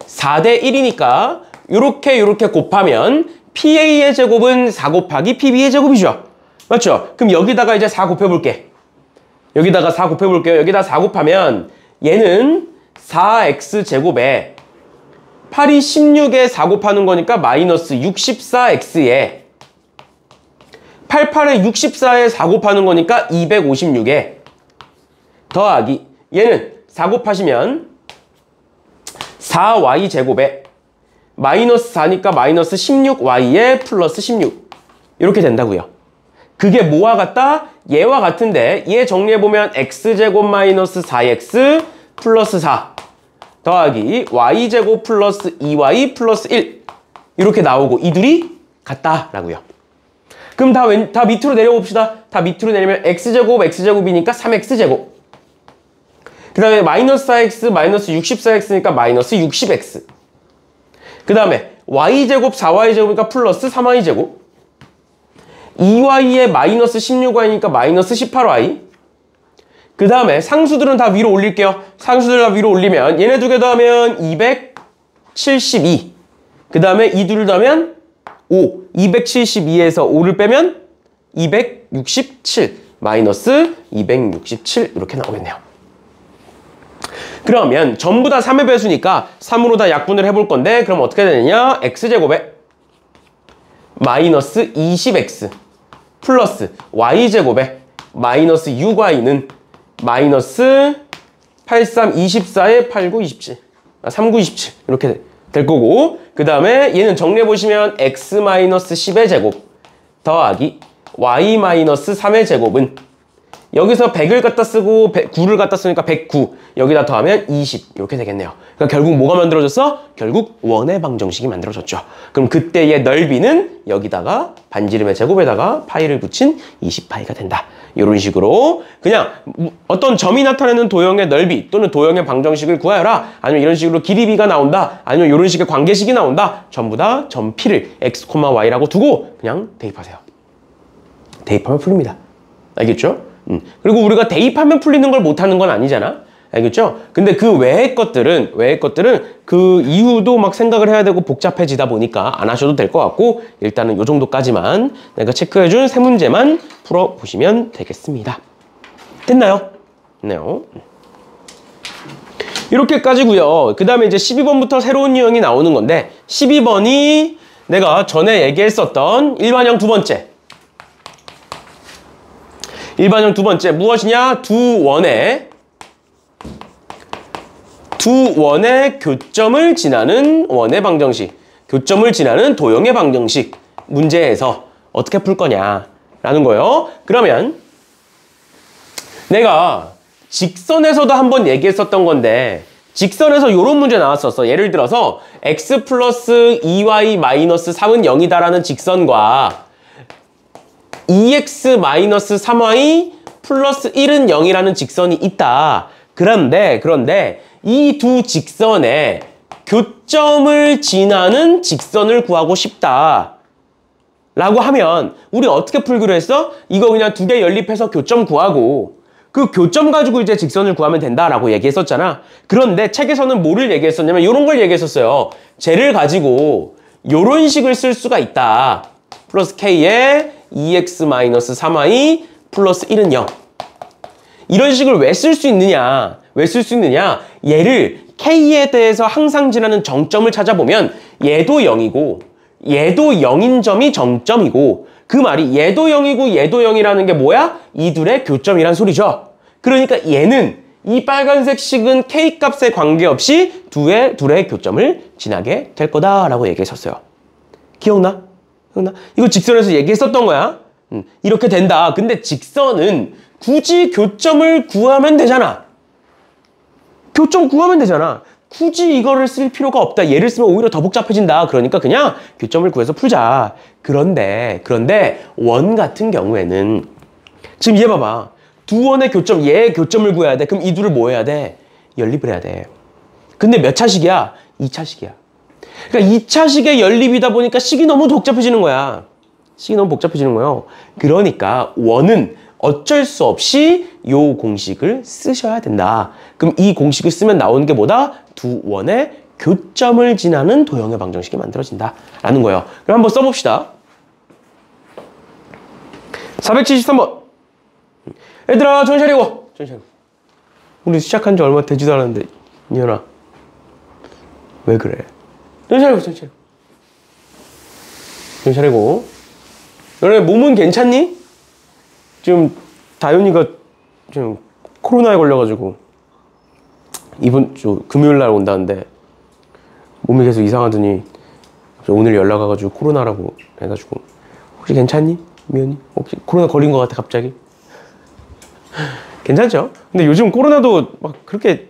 4대 1이니까 이렇게 곱하면 PA의 제곱은 4 곱하기 PB의 제곱이죠. 맞죠? 그럼 여기다가 이제 4 곱해볼게. 여기다가 4 곱해볼게요. 여기다 4 곱하면 얘는 4x제곱에 8이 16에 4 곱하는 거니까 마이너스 64x에 88에 64에 4 곱하는 거니까 256에 더하기 얘는 4 곱하시면 4y제곱에 마이너스 4니까 마이너스 16y에 플러스 16 이렇게 된다고요. 그게 뭐와 같다? 얘와 같은데 얘 정리해보면 x제곱 마이너스 4x 플러스 4 더하기 y제곱 플러스 2y 플러스 1 이렇게 나오고 이 둘이 같다라고요. 그럼 다 밑으로 내려봅시다. 다 밑으로 내리면 x제곱이니까 3x제곱 그 다음에 마이너스 4x 마이너스 64x니까 마이너스 60x 그 다음에 y제곱 4y제곱이니까 플러스 3y제곱 2y에 마이너스 16y니까 마이너스 18y 그 다음에 상수들은 다 위로 올릴게요. 상수들 다 위로 올리면 얘네 두 개 더하면 272 그 다음에 이 둘을 더하면 5 272에서 5를 빼면 267 마이너스 267 이렇게 나오겠네요. 그러면 전부 다 3의 배수니까 3으로 다 약분을 해볼 건데 그럼 어떻게 되느냐? x제곱에 마이너스 20x 플러스 y제곱에 마이너스 6y는 마이너스 83, 24에 89, 27 39, 27 이렇게 될 거고 그 다음에 얘는 정리해보시면 x 마이너스 10의 제곱 더하기 y 마이너스 3의 제곱은 여기서 100을 갖다 쓰고 9를 갖다 쓰니까 109 여기다 더하면 20 이렇게 되겠네요. 그러니까 결국 뭐가 만들어졌어? 결국 원의 방정식이 만들어졌죠. 그럼 그때의 넓이는 여기다가 반지름의 제곱에다가 파이를 붙인 20파이가 된다. 이런 식으로 그냥 어떤 점이 나타내는 도형의 넓이 또는 도형의 방정식을 구하여라. 아니면 이런 식으로 길이 b가 나온다. 아니면 이런 식의 관계식이 나온다. 전부 다 점 p를 x, y라고 두고 그냥 대입하세요. 대입하면 풀립니다. 알겠죠? 그리고 우리가 대입하면 풀리는 걸 못하는 건 아니잖아. 알겠죠? 근데 그 외의 것들은 그 이후도 막 생각을 해야 되고 복잡해지다 보니까 안 하셔도 될 것 같고 일단은 요 정도까지만 내가 체크해준 세 문제만 풀어보시면 되겠습니다. 됐나요? 됐네요. 이렇게까지고요. 그 다음에 이제 12번부터 새로운 유형이 나오는 건데 12번이 내가 전에 얘기했었던 일반형 두 번째 일반형 두 번째 무엇이냐? 두 원의 교점을 지나는 원의 방정식 교점을 지나는 도형의 방정식 문제에서 어떻게 풀 거냐라는 거예요. 그러면 내가 직선에서도 한번 얘기했었던 건데 직선에서 이런 문제 나왔었어. 예를 들어서 x 플러스 2y 마이너스 3은 0이다라는 직선과 2x 마이너스 3y 플러스 1은 0이라는 직선이 있다. 그런데 이 두 직선의 교점을 지나는 직선을 구하고 싶다. 라고 하면 우리 어떻게 풀기로 했어? 이거 그냥 두 개 연립해서 교점 구하고 그 교점 가지고 이제 직선을 구하면 된다라고 얘기했었잖아. 그런데 책에서는 뭐를 얘기했었냐면 이런 걸 얘기했었어요. 쟤를 가지고 이런 식을 쓸 수가 있다. 플러스 k에 2x-3y 플러스 1은 0. 이런 식을 왜 쓸 수 있느냐? 왜 쓸 수 있느냐? 얘를 k에 대해서 항상 지나는 정점을 찾아보면 얘도 0이고 얘도 0인 점이 정점이고 그 말이 얘도 0이고 얘도 0이라는 게 뭐야? 이 둘의 교점이란 소리죠. 그러니까 얘는 이 빨간색 식은 k 값에 관계없이 둘의 교점을 지나게 될 거다라고 얘기했었어요. 기억나? 이거 직선에서 얘기했었던 거야. 이렇게 된다. 근데 직선은 굳이 교점을 구하면 되잖아. 교점 구하면 되잖아. 굳이 이거를 쓸 필요가 없다. 얘를 쓰면 오히려 더 복잡해진다. 그러니까 그냥 교점을 구해서 풀자. 그런데 원 같은 경우에는 지금 얘 봐봐. 두 원의 교점, 얘의 교점을 구해야 돼. 그럼 이 둘을 뭐 해야 돼? 연립을 해야 돼. 근데 몇 차식이야? 2차식이야. 그러니까 2차식의 연립이다 보니까 식이 너무 복잡해지는 거야. 식이 너무 복잡해지는 거예요. 그러니까 원은 어쩔 수 없이 이 공식을 쓰셔야 된다. 그럼 이 공식을 쓰면 나오는 게 뭐다? 두 원의 교점을 지나는 도형의 방정식이 만들어진다 라는 거예요. 그럼 한번 써봅시다. 473번. 얘들아 정신 차리고. 정신 차리고. 우리 시작한 지 얼마 되지도 않았는데 이현아 왜 그래? 정신 차리고. 정신 차리고. 정신 차리고. 너네 몸은 괜찮니? 지금 다현이가 지금 코로나에 걸려가지고 이번 주 금요일 날 온다는데 몸이 계속 이상하더니 오늘 연락 와가지고 코로나라고 해가지고 혹시 괜찮니? 미연이? 혹시 코로나 걸린 것 같아 갑자기? 괜찮죠? 근데 요즘 코로나도 막 그렇게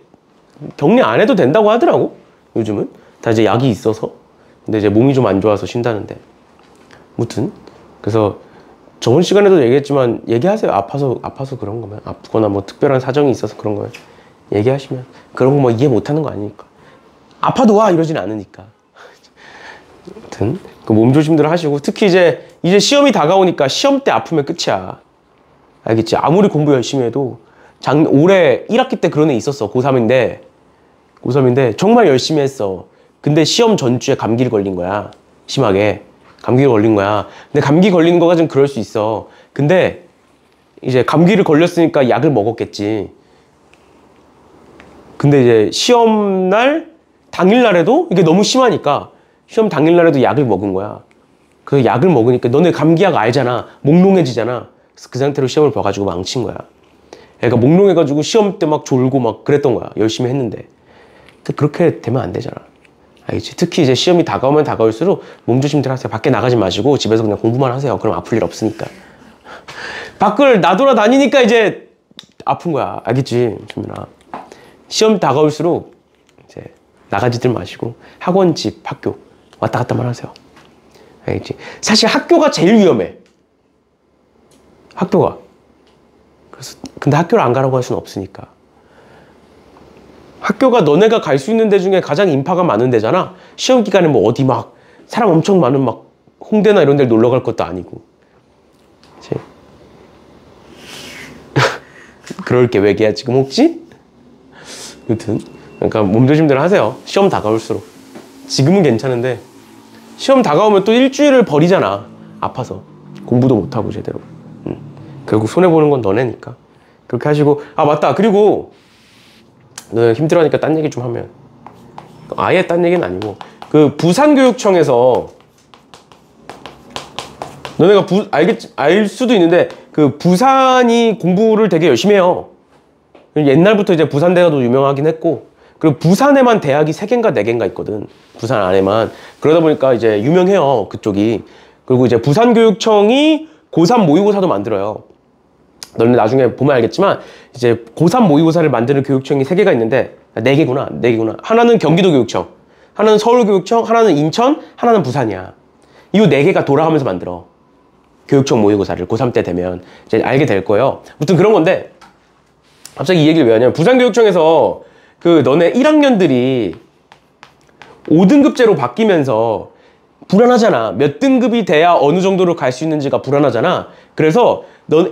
격리 안 해도 된다고 하더라고. 요즘은 다 이제 약이 있어서. 근데 이제 몸이 좀 안 좋아서 쉰다는데 무튼 그래서 저번 시간에도 얘기했지만 얘기하세요. 아파서 그런 거면, 아프거나 뭐 특별한 사정이 있어서 그런 거면 얘기하시면, 그런 거 뭐 이해 못하는 거 아니니까. 아파도 와 이러진 않으니까. 아무튼 그 몸 조심들 하시고, 특히 이제 시험이 다가오니까 시험 때 아프면 끝이야. 알겠지? 아무리 공부 열심히 해도 올해 1학기 때 그런 애 있었어. 고3인데 정말 열심히 했어. 근데 시험 전주에 감기를 걸린 거야. 심하게 감기를 걸린 거야. 근데 감기 걸리는 거가 좀 그럴 수 있어. 근데 이제 감기를 걸렸으니까 약을 먹었겠지. 근데 이제 시험 날 당일날에도 이게 너무 심하니까 시험 당일날에도 약을 먹은 거야. 그 약을 먹으니까, 너네 감기약 알잖아. 몽롱해지잖아. 그래서 그 상태로 시험을 봐가지고 망친 거야. 애가 몽롱해가지고 시험 때 막 졸고 막 그랬던 거야. 열심히 했는데. 근데 그렇게 되면 안 되잖아. 알겠지? 특히 이제 시험이 다가오면 다가올수록 몸 조심들 하세요. 밖에 나가지 마시고 집에서 그냥 공부만 하세요. 그럼 아플 일 없으니까. 밖을 나돌아다니니까 이제 아픈 거야. 알겠지? 조민아. 시험 다가올수록 이제 나가지들 마시고 학원, 집, 학교 왔다 갔다만 하세요. 알겠지? 사실 학교가 제일 위험해. 학교가. 그래서 근데 학교를 안 가라고 할 수는 없으니까. 학교가 너네가 갈 수 있는 데 중에 가장 인파가 많은 데잖아. 시험 기간에 뭐 어디 막 사람 엄청 많은 막 홍대나 이런 데를 놀러 갈 것도 아니고. 그치? 그럴 계획이야 지금 혹시? 여튼 그러니까 몸조심들 하세요. 시험 다가올수록. 지금은 괜찮은데 시험 다가오면 또 일주일을 버리잖아. 아파서 공부도 못하고 제대로. 결국 손해보는 건 너네니까 그렇게 하시고. 아 맞다. 그리고 너네 힘들어하니까 딴 얘기 좀 하면, 아예 딴 얘기는 아니고, 그 부산교육청에서 너네가 알 수도 있는데 그 부산이 공부를 되게 열심히 해요. 옛날부터 이제 부산대가 더 유명하긴 했고, 그리고 부산에만 대학이 3개인가 4개인가 있거든. 부산 안에만. 그러다 보니까 이제 유명해요, 그쪽이. 그리고 이제 부산교육청이 고3 모의고사도 만들어요. 너는 나중에 보면 알겠지만 이제 고3 모의고사를 만드는 교육청이 3개가 있는데, 4개구나. 하나는 경기도교육청, 하나는 서울교육청, 하나는 인천, 하나는 부산이야. 이 4개가 돌아가면서 만들어 교육청 모의고사를. 고3 때 되면 이제 알게 될 거예요. 아무튼 그런 건데, 갑자기 이 얘기를 왜 하냐면, 부산교육청에서 그 너네 1학년들이 5등급제로 바뀌면서 불안하잖아. 몇 등급이 돼야 어느 정도로 갈 수 있는지가 불안하잖아. 그래서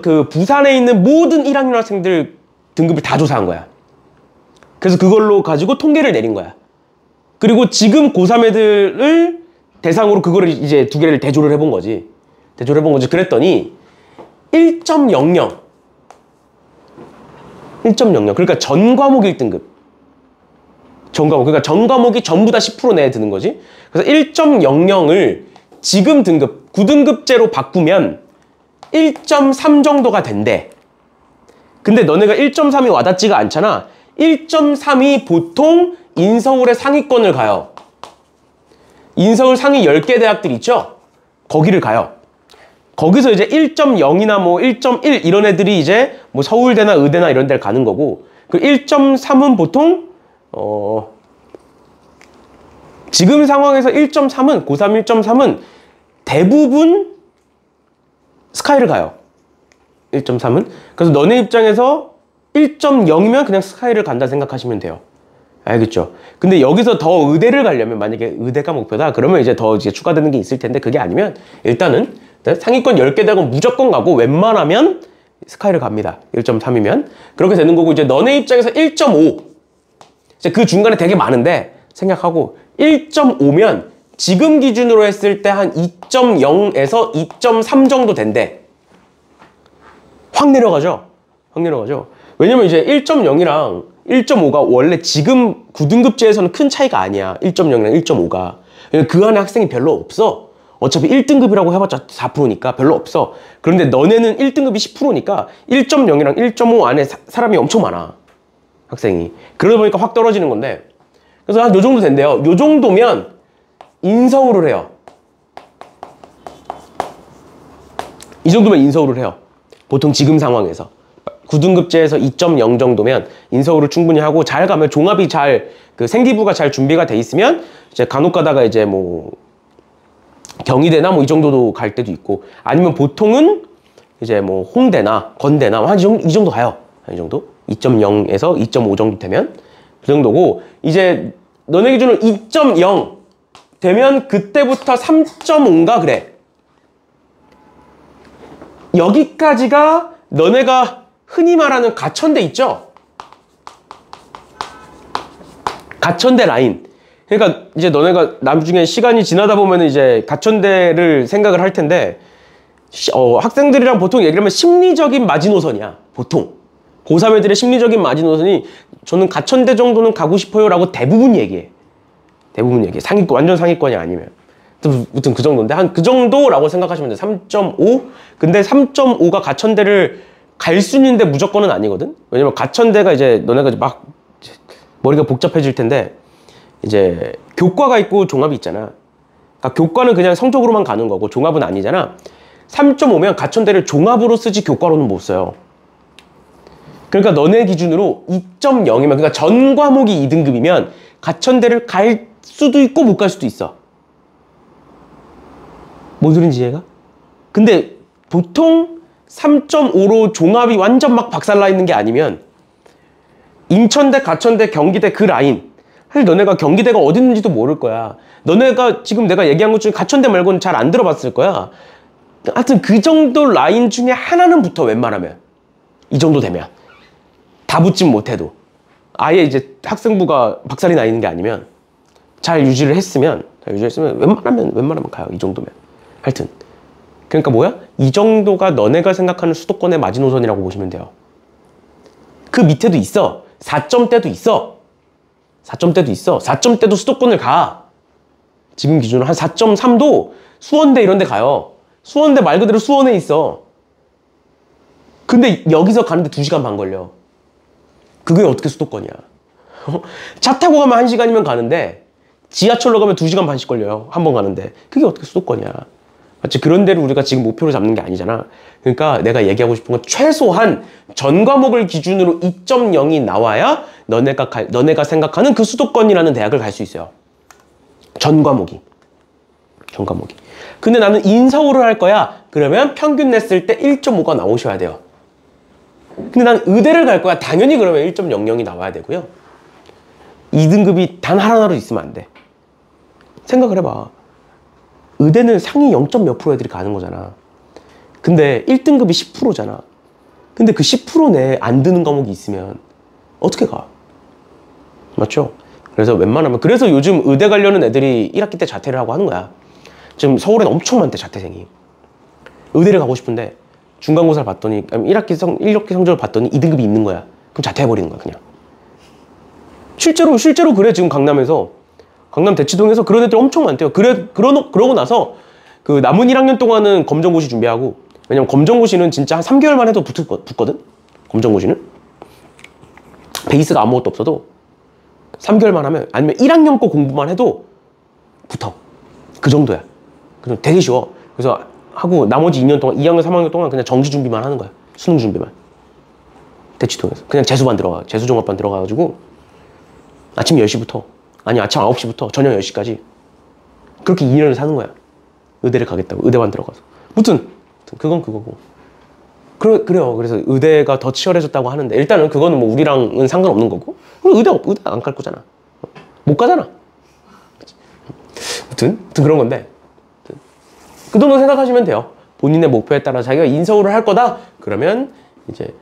그 부산에 있는 모든 1학년 학생들 등급을 다 조사한 거야. 그래서 그걸로 가지고 통계를 내린 거야. 그리고 지금 고3 애들을 대상으로 그거를 이제 2개를 대조를 해본 거지. 그랬더니 1.00. 그러니까 전 과목 1등급. 그러니까 전 과목이 전부 다 10% 내에 드는 거지. 그래서 1.00을 지금 등급 9등급제로 바꾸면 1.3 정도가 된대. 근데 너네가 1.3이 와닿지가 않잖아. 1.3이 보통 인서울의 상위권을 가요. 인서울 상위 10개 대학들 있죠? 거기를 가요. 거기서 이제 1.0이나 뭐 1.1 이런 애들이 이제 뭐 서울대나 의대나 이런 데를 가는 거고, 그 1.3은 보통 지금 상황에서 1.3은 고3 1.3은 대부분 스카이를 가요. 1.3은. 그래서 너네 입장에서 1.0이면 그냥 스카이를 간다 생각하시면 돼요. 알겠죠? 근데 여기서 더 의대를 가려면, 만약에 의대가 목표다 그러면 이제 더 이제 추가되는 게 있을 텐데, 그게 아니면 일단은 상위권 10개 대학은 무조건 가고, 웬만하면 스카이를 갑니다. 1.3이면. 그렇게 되는 거고, 이제 너네 입장에서 1.5. 이제 그 중간에 되게 많은데, 생각하고, 1.5면 지금 기준으로 했을 때 한 2.0에서 2.3 정도 된대. 확 내려가죠? 확 내려가죠? 왜냐면 이제 1.0이랑 1.5가 원래 지금 9등급제에서는 큰 차이가 아니야. 1.0이랑 1.5가. 그 안에 학생이 별로 없어. 어차피 1등급이라고 해봤자 4%니까 별로 없어. 그런데 너네는 1등급이 10%니까 1.0이랑 1.5 안에 사람이 엄청 많아. 학생이. 그러다 보니까 확 떨어지는 건데. 그래서 한 요 정도 된대요. 요 정도면 인서울을 해요. 이 정도면 인서울을 해요. 보통 지금 상황에서. 9등급제에서 2.0 정도면 인서울을 충분히 하고, 잘 가면 종합이 잘, 그 생기부가 잘 준비가 돼 있으면 이제 간혹 가다가 이제 뭐 경희대나 뭐 이 정도도 갈 때도 있고, 아니면 보통은 이제 뭐 홍대나 건대나 한 이 정도 가요. 한 이 정도? 2.0에서 2.5 정도 되면 그 정도고, 이제 너네 기준으로 2.0 되면 그때부터 3.5인가 그래. 여기까지가 너네가 흔히 말하는 가천대 있죠? 가천대 라인. 그러니까 이제 너네가 나중에 시간이 지나다 보면 이제 가천대를 생각을 할 텐데, 학생들이랑 보통 얘기를 하면 심리적인 마지노선이야. 보통. 고3 애들의 심리적인 마지노선이 저는 가천대 정도는 가고 싶어요 라고 대부분 얘기해. 대부분 얘기해. 상위권, 완전 상위권이 아니면. 아무튼 그 정도인데, 한 그 정도라고 생각하시면 돼. 3.5? 근데 3.5가 가천대를 갈 수 있는데 무조건은 아니거든? 왜냐면 가천대가 이제 너네가 막 머리가 복잡해질 텐데, 이제 교과가 있고 종합이 있잖아. 그러니까 교과는 그냥 성적으로만 가는 거고 종합은 아니잖아. 3.5면 가천대를 종합으로 쓰지 교과로는 못 써요. 그러니까 너네 기준으로 2.0이면, 그러니까 전 과목이 2등급이면 가천대를 갈 수도 있고 못 갈 수도 있어. 뭔 소린지 이해가? 근데 보통 3.5로 종합이 완전 막 박살나 있는 게 아니면 인천대, 가천대, 경기대 그 라인, 사실 너네가 경기대가 어디 있는지도 모를 거야. 너네가 지금 내가 얘기한 것 중에 가천대 말고는 잘 안 들어봤을 거야. 하여튼 그 정도 라인 중에 하나는 붙어, 웬만하면. 이 정도 되면. 다 붙진 못해도. 아예 이제 학생부가 박살이 나 있는 게 아니면, 잘 유지를 했으면 웬만하면 가요. 이 정도면. 하여튼. 그러니까 뭐야? 이 정도가 너네가 생각하는 수도권의 마지노선이라고 보시면 돼요. 그 밑에도 있어. 4점대도 있어. 4점대도 있어. 4점대도 수도권을 가. 지금 기준으로 한 4.3도 수원대 이런 데 가요. 수원대 말 그대로 수원에 있어. 근데 여기서 가는데 2시간 반 걸려. 그게 어떻게 수도권이야. 차 타고 가면 1시간이면 가는데 지하철로 가면 2시간 반씩 걸려요. 한 번 가는데. 그게 어떻게 수도권이야. 맞지? 그런 데를 우리가 지금 목표로 잡는 게 아니잖아. 그러니까 내가 얘기하고 싶은 건 최소한 전 과목을 기준으로 2.0이 나와야 너네가 생각하는 그 수도권이라는 대학을 갈 수 있어요. 전 과목이. 전 과목이. 근데 나는 인서울을 할 거야. 그러면 평균 냈을 때 1.5가 나오셔야 돼요. 근데 난 의대를 갈 거야. 당연히 그러면 1.00이 나와야 되고요. 2등급이 단 하나로 있으면 안 돼. 생각을 해봐. 의대는 상위 0. 몇 프로 애들이 가는 거잖아. 근데 1등급이 10%잖아. 근데 그 10% 내에 안 드는 과목이 있으면 어떻게 가? 맞죠? 그래서 웬만하면, 그래서 요즘 의대 가려는 애들이 1학기 때 자퇴를 하고 하는 거야. 지금 서울엔 엄청 많대, 자퇴생이. 의대를 가고 싶은데 중간고사를 봤더니, 1학기 성적을 봤더니 2등급이 있는 거야. 그럼 자퇴해버리는 거야, 그냥. 실제로 그래. 지금 강남 대치동에서 그런 애들 엄청 많대요. 그러고 나서 그 남은 1학년 동안은 검정고시 준비하고, 왜냐면 검정고시는 진짜 한 3개월만 해도 붙거든? 검정고시는? 베이스가 아무것도 없어도 3개월만 하면, 아니면 1학년 거 공부만 해도 붙어. 그 정도야. 그래서 되게 쉬워. 그래서 하고 나머지 2년 동안, 2학년, 3학년 동안 그냥 정시 준비만 하는 거야. 수능 준비만. 대치동에서. 그냥 재수종합반 들어가가지고 아침 10시부터, 아니 아침 9시부터 저녁 10시까지 그렇게 2년을 사는 거야. 의대를 가겠다고. 의대만 들어가서. 무튼 그건 그거고. 그래요. 그래서 의대가 더 치열해졌다고 하는데, 일단은 그거는 뭐 우리랑은 상관없는 거고, 의대 안 갈 거잖아. 못 가잖아. 무튼 그런 건데, 그 정도 생각하시면 돼요. 본인의 목표에 따라 자기가 인서울을 할 거다? 그러면 이제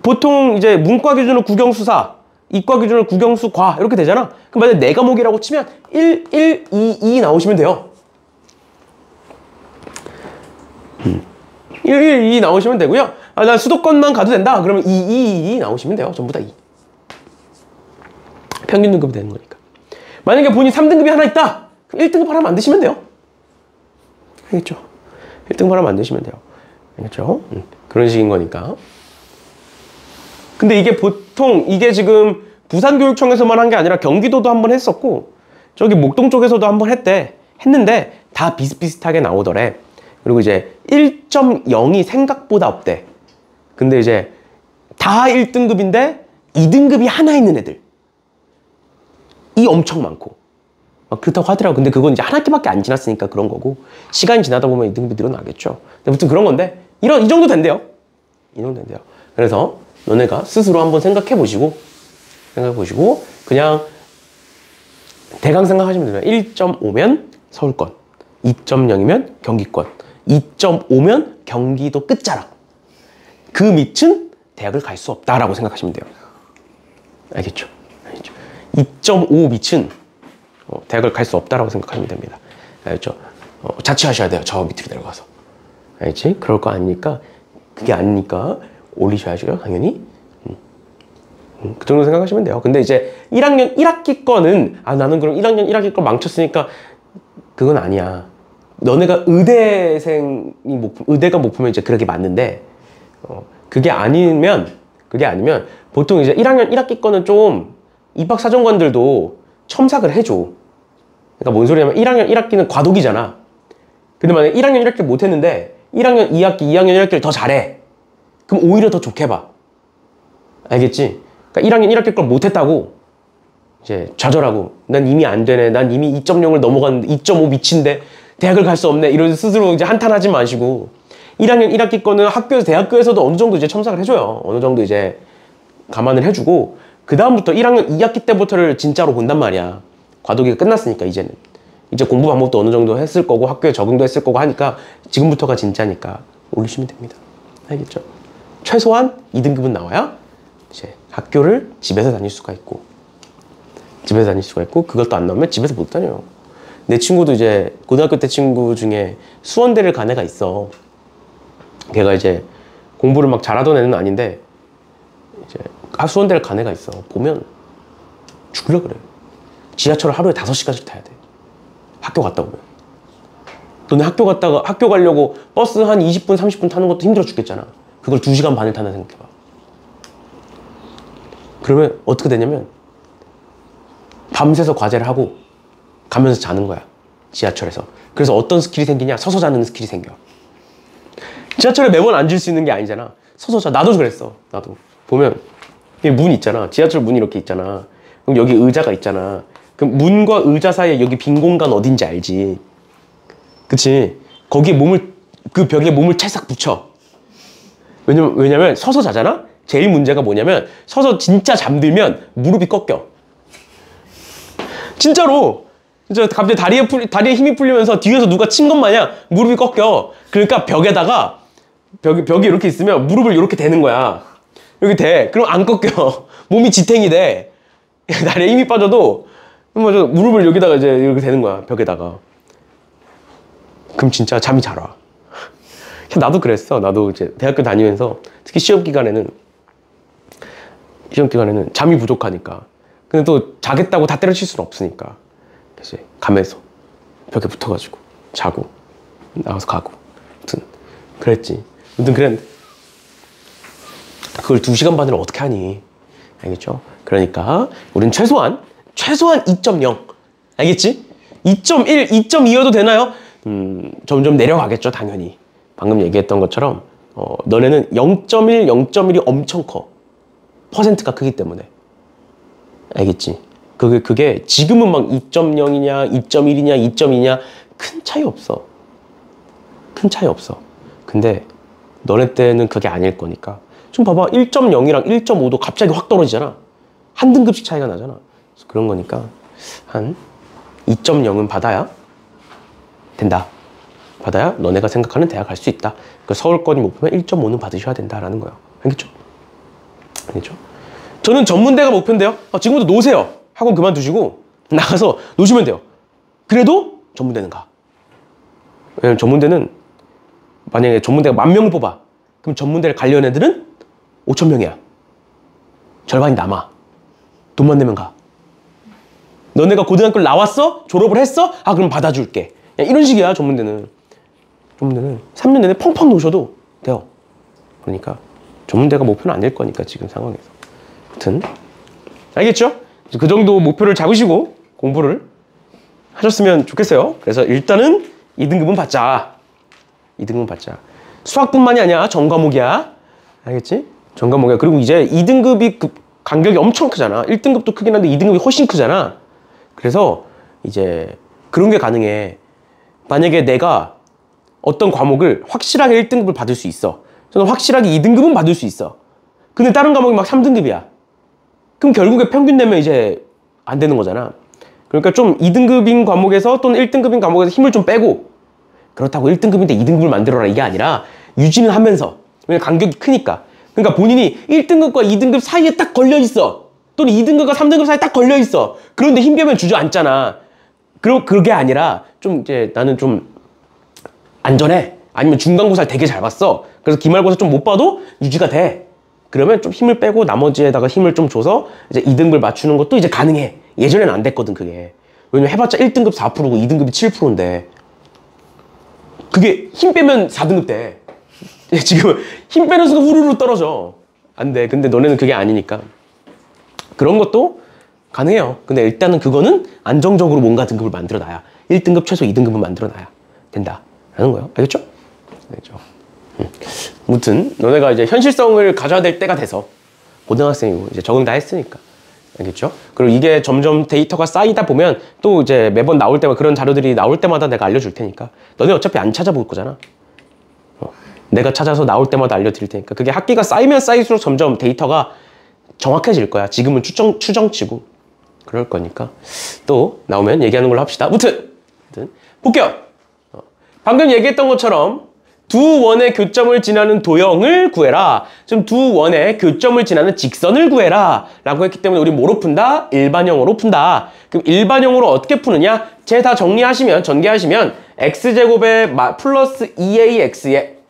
보통 이제 문과 기준으로 국영수사, 이과 기준으로 국영수과 이렇게 되잖아. 그럼 만약에 네 과목이라고 치면 1, 1, 2, 2 나오시면 돼요. 1, 1, 2 나오시면 되고요. 아, 난 수도권만 가도 된다. 그러면 2, 2, 2 나오시면 돼요. 전부 다 2. 평균 등급이 되는 거니까. 만약에 본인 3등급이 하나 있다. 그럼 1등급 하나 만드시면 돼요. 알겠죠? 1등급 하나 만드시면 돼요. 알겠죠? 그런 식인 거니까. 근데 이게 보통 이게 지금 부산교육청에서만 한 게 아니라 경기도도 한번 했었고 저기 목동 쪽에서도 한번 했는데 다 비슷비슷하게 나오더래. 그리고 이제 1.0이 생각보다 없대. 근데 이제 다 1등급인데 2등급이 하나 있는 애들 이 엄청 많고 그렇다고 하더라고. 근데 그건 이제 한 학기밖에 안 지났으니까 그런 거고 시간이 지나다 보면 2등급이 늘어나겠죠. 근데 아무튼 그런 건데 이 정도 된대요. 이 정도 된대요. 그래서 너네가 스스로 한번 생각해 보시고 그냥 대강 생각하시면 돼요. 1.5면 서울권, 2.0이면 경기권, 2.5면 경기도 끝자락. 그 밑은 대학을 갈 수 없다라고 생각하시면 돼요. 알겠죠? 2.5 밑은 대학을 갈 수 없다라고 생각하시면 됩니다. 알겠죠? 자취하셔야 돼요. 저 밑으로 내려가서. 알겠지? 그럴 거 아니니까 그게 아니니까 올리셔야죠. 당연히. 그 정도 생각하시면 돼요. 근데 이제 1학년 1학기 거는 나는 그럼 1학년 1학기 거 망쳤으니까 그건 아니야. 너네가 의대가 목표면 이제 그렇게 맞는데 그게 아니면 보통 이제 1학년 1학기 거는 좀 입학사정관들도 첨삭을 해줘. 그러니까 뭔 소리냐면 1학년 1학기는 과독이잖아. 근데 만약에 1학년 1학기 못했는데 1학년 2학기, 2학년 1학기를 더 잘해. 그럼 오히려 더 좋게 봐. 알겠지? 그러니까 1학년 1학기 걸 못했다고 이제 좌절하고 난 이미 안 되네. 난 이미 2.0을 넘어갔는데 2.5 미친데 대학을 갈 수 없네. 이런 스스로 이제 한탄하지 마시고 1학년 1학기 거는 대학교에서도 어느 정도 이제 첨삭을 해줘요. 어느 정도 이제 감안을 해주고 그 다음부터 1학년 2학기 때부터를 진짜로 본단 말이야. 과도기가 끝났으니까 이제는. 이제 공부 방법도 어느 정도 했을 거고 학교에 적응도 했을 거고 하니까 지금부터가 진짜니까 올리시면 됩니다. 알겠죠? 최소한 2등급은 나와야 이제 학교를 집에서 다닐 수가 있고 그것도 안 나오면 집에서 못 다녀요. 내 친구도 이제 고등학교 때 친구 중에 수원대를 간 애가 있어. 걔가 이제 공부를 막 잘하던 애는 아닌데 이제 수원대를 간 애가 있어. 보면 죽으려 그래. 지하철을 하루에 5시간씩 타야 돼. 학교 갔다 오면. 너네 학교 가려고 버스 한 20분 30분 타는 것도 힘들어 죽겠잖아. 그걸 2시간 반을 타나 생각해봐. 그러면 어떻게 되냐면 밤새서 과제를 하고 가면서 자는 거야. 지하철에서. 그래서 어떤 스킬이 생기냐? 서서 자는 스킬이 생겨. 지하철에 매번 앉을 수 있는 게 아니잖아. 서서 자. 나도 그랬어. 나도. 보면 문 있잖아. 지하철 문이 이렇게 있잖아. 그럼 여기 의자가 있잖아. 그럼 문과 의자 사이에 여기 빈 공간 어딘지 알지? 그치? 거기에 그 벽에 몸을 찰싹 붙여. 왜냐면 서서 자잖아? 제일 문제가 뭐냐면 서서 진짜 잠들면 무릎이 꺾여. 진짜로. 진짜 갑자기 다리에 힘이 풀리면서 뒤에서 누가 친 것 마냥 무릎이 꺾여. 그러니까 벽이 이렇게 있으면 무릎을 이렇게 대는 거야. 여기 대. 그럼 안 꺾여. 몸이 지탱이 돼. 다리에 힘이 빠져도 무릎을 여기다가 이제 이렇게 대는 거야. 벽에다가. 그럼 진짜 잠이 잘 와. 나도 그랬어. 나도 이제 대학교 다니면서 특히 시험 기간에는 잠이 부족하니까. 근데 또 자겠다고 다 때려칠 수는 없으니까. 그래서 가면서 벽에 붙어가지고 자고 나와서 가고. 아무튼 그랬지. 아무튼 그랬는데 그걸 2시간 반을 어떻게 하니? 알겠죠? 그러니까 우린 최소한 2.0. 알겠지? 2.1, 2.2여도 되나요? 점점 내려가겠죠, 당연히. 방금 얘기했던 것처럼 너네는 0.1, 0.1이 엄청 커. 퍼센트가 크기 때문에. 알겠지? 그게 지금은 막 2.0이냐, 2.1이냐, 2.2냐 큰 차이 없어. 큰 차이 없어. 근데 너네 때는 그게 아닐 거니까. 지금 봐봐. 1.0이랑 1.5도 갑자기 확 떨어지잖아. 한 등급씩 차이가 나잖아. 그래서 그런 거니까 한 2.0은 받아야 된다. 받아야 너네가 생각하는 대학 갈 수 있다. 그 서울권이 목표면 1.5는 받으셔야 된다라는 거야. 알겠죠? 알겠죠? 저는 전문대가 목표인데요. 지금부터 노세요. 학원 그만두시고 나가서 노시면 돼요. 그래도 전문대는 가. 왜냐면 전문대는 만약에 전문대가 10,000명을 뽑아. 그럼 전문대를 가려는 애들은 5,000명이야. 절반이 남아. 돈만 내면 가. 너네가 고등학교를 나왔어? 졸업을 했어? 그럼 받아줄게. 이런 식이야, 전문대는. 전문대는 3년 내내 펑펑 노셔도 돼요. 그러니까 전문대가 목표는 안 될 거니까, 지금 상황에서. 아무튼 알겠죠? 그 정도 목표를 잡으시고 공부를 하셨으면 좋겠어요. 그래서 일단은 2등급은 받자. 2등급은 받자. 수학뿐만이 아니야. 전 과목이야. 알겠지? 전 과목이야. 그리고 이제 2등급이 간격이 엄청 크잖아. 1등급도 크긴 한데 2등급이 훨씬 크잖아. 그래서 이제 그런 게 가능해. 만약에 내가 어떤 과목을 확실하게 1등급을 받을 수 있어. 저는 확실하게 2등급은 받을 수 있어. 근데 다른 과목이 막 3등급이야. 그럼 결국에 평균 내면 이제 안 되는 거잖아. 그러니까 좀 2등급인 과목에서 또는 1등급인 과목에서 힘을 좀 빼고, 그렇다고 1등급인데 2등급을 만들어라 이게 아니라 유지는 하면서, 왜냐면 간격이 크니까. 그러니까 본인이 1등급과 2등급 사이에 딱 걸려 있어. 또는 2등급과 3등급 사이에 딱 걸려 있어. 그런데 힘 빼면 주저앉잖아. 그게 아니라 좀 이제 나는 좀 안전해. 아니면 중간고사를 되게 잘 봤어. 그래서 기말고사 좀 못 봐도 유지가 돼. 그러면 좀 힘을 빼고 나머지에다가 힘을 좀 줘서 이제 2등급을 맞추는 것도 이제 가능해. 예전에는 안 됐거든, 그게. 왜냐면 해봤자 1등급 4%고 2등급이 7%인데. 그게 힘 빼면 4등급 돼. 지금 힘 빼는 순간 후루룩 떨어져. 안 돼. 근데 너네는 그게 아니니까. 그런 것도 가능해요. 근데 일단은 그거는 안정적으로 뭔가 등급을 만들어 놔야, 1등급 최소 2등급은 만들어 놔야 된다 라는 거예요. 알겠죠? 알겠죠? 아무튼 너네가 이제 현실성을 가져야 될 때가 돼서, 고등학생이고 이제 적응 다 했으니까. 알겠죠? 그리고 이게 점점 데이터가 쌓이다 보면 또 이제 매번 나올 때마다, 그런 자료들이 나올 때마다 내가 알려줄 테니까. 너네 어차피 안 찾아볼 거잖아. 내가 찾아서 나올 때마다 알려드릴 테니까. 그게 학기가 쌓이면 쌓일수록 점점 데이터가 정확해질 거야. 지금은 추정치고 그럴 거니까. 또 나오면 얘기하는 걸로 합시다. 아무튼 볼게요. 방금 얘기했던 것처럼 두 원의 교점을 지나는 도형을 구해라. 지금 두 원의 교점을 지나는 직선을 구해라 라고 했기 때문에 우리 뭐로 푼다? 일반형으로 푼다. 그럼 일반형으로 어떻게 푸느냐? 쟤 다 정리하시면, 전개하시면 x제곱에 플러스 2ax에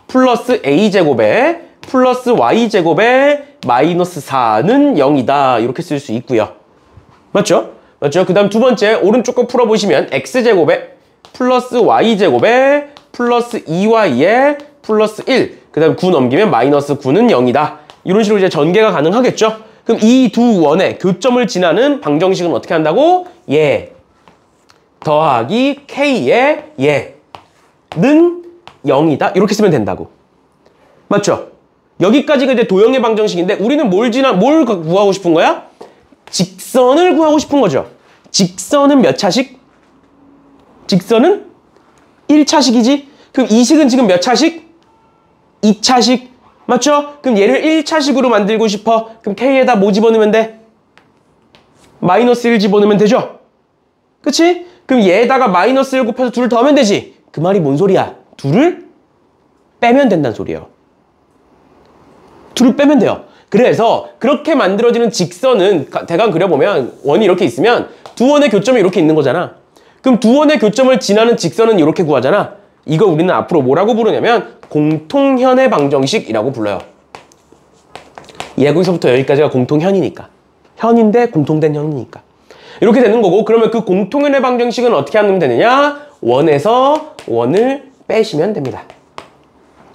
플러스 a제곱에 플러스 y제곱에 마이너스 4는 0이다. 이렇게 쓸 수 있고요. 맞죠? 맞죠? 그 다음 두 번째 오른쪽 거 풀어보시면 x제곱에 플러스 y제곱에 플러스 2y에 플러스 1. 그 다음 9 넘기면 마이너스 9는 0이다. 이런 식으로 이제 전개가 가능하겠죠? 그럼 이 두 원의 교점을 지나는 방정식은 어떻게 한다고? 예. 더하기 k의 예는 0이다. 이렇게 쓰면 된다고. 맞죠? 여기까지가 이제 도형의 방정식인데 우리는 뭘 구하고 싶은 거야? 직선을 구하고 싶은 거죠. 직선은 몇 차식? 직선은 1차식이지? 그럼 이 식은 지금 몇 차식? 2차식. 맞죠? 그럼 얘를 1차식으로 만들고 싶어. 그럼 k에다 뭐 집어넣으면 돼? 마이너스 1 집어넣으면 되죠? 그치? 그럼 얘에다가 마이너스 1 곱해서 둘을 더하면 되지? 그 말이 뭔 소리야? 둘을 빼면 된다는 소리예요. 둘을 빼면 돼요. 그래서 그렇게 만들어지는 직선은 대강 그려보면 원이 이렇게 있으면 두 원의 교점이 이렇게 있는 거잖아. 그럼 두 원의 교점을 지나는 직선은 이렇게 구하잖아. 이거 우리는 앞으로 뭐라고 부르냐면 공통현의 방정식이라고 불러요. 여기서부터 여기까지가 공통현이니까. 현인데 공통된 현이니까. 이렇게 되는 거고, 그러면 그 공통현의 방정식은 어떻게 하면 되느냐? 원에서 원을 빼시면 됩니다.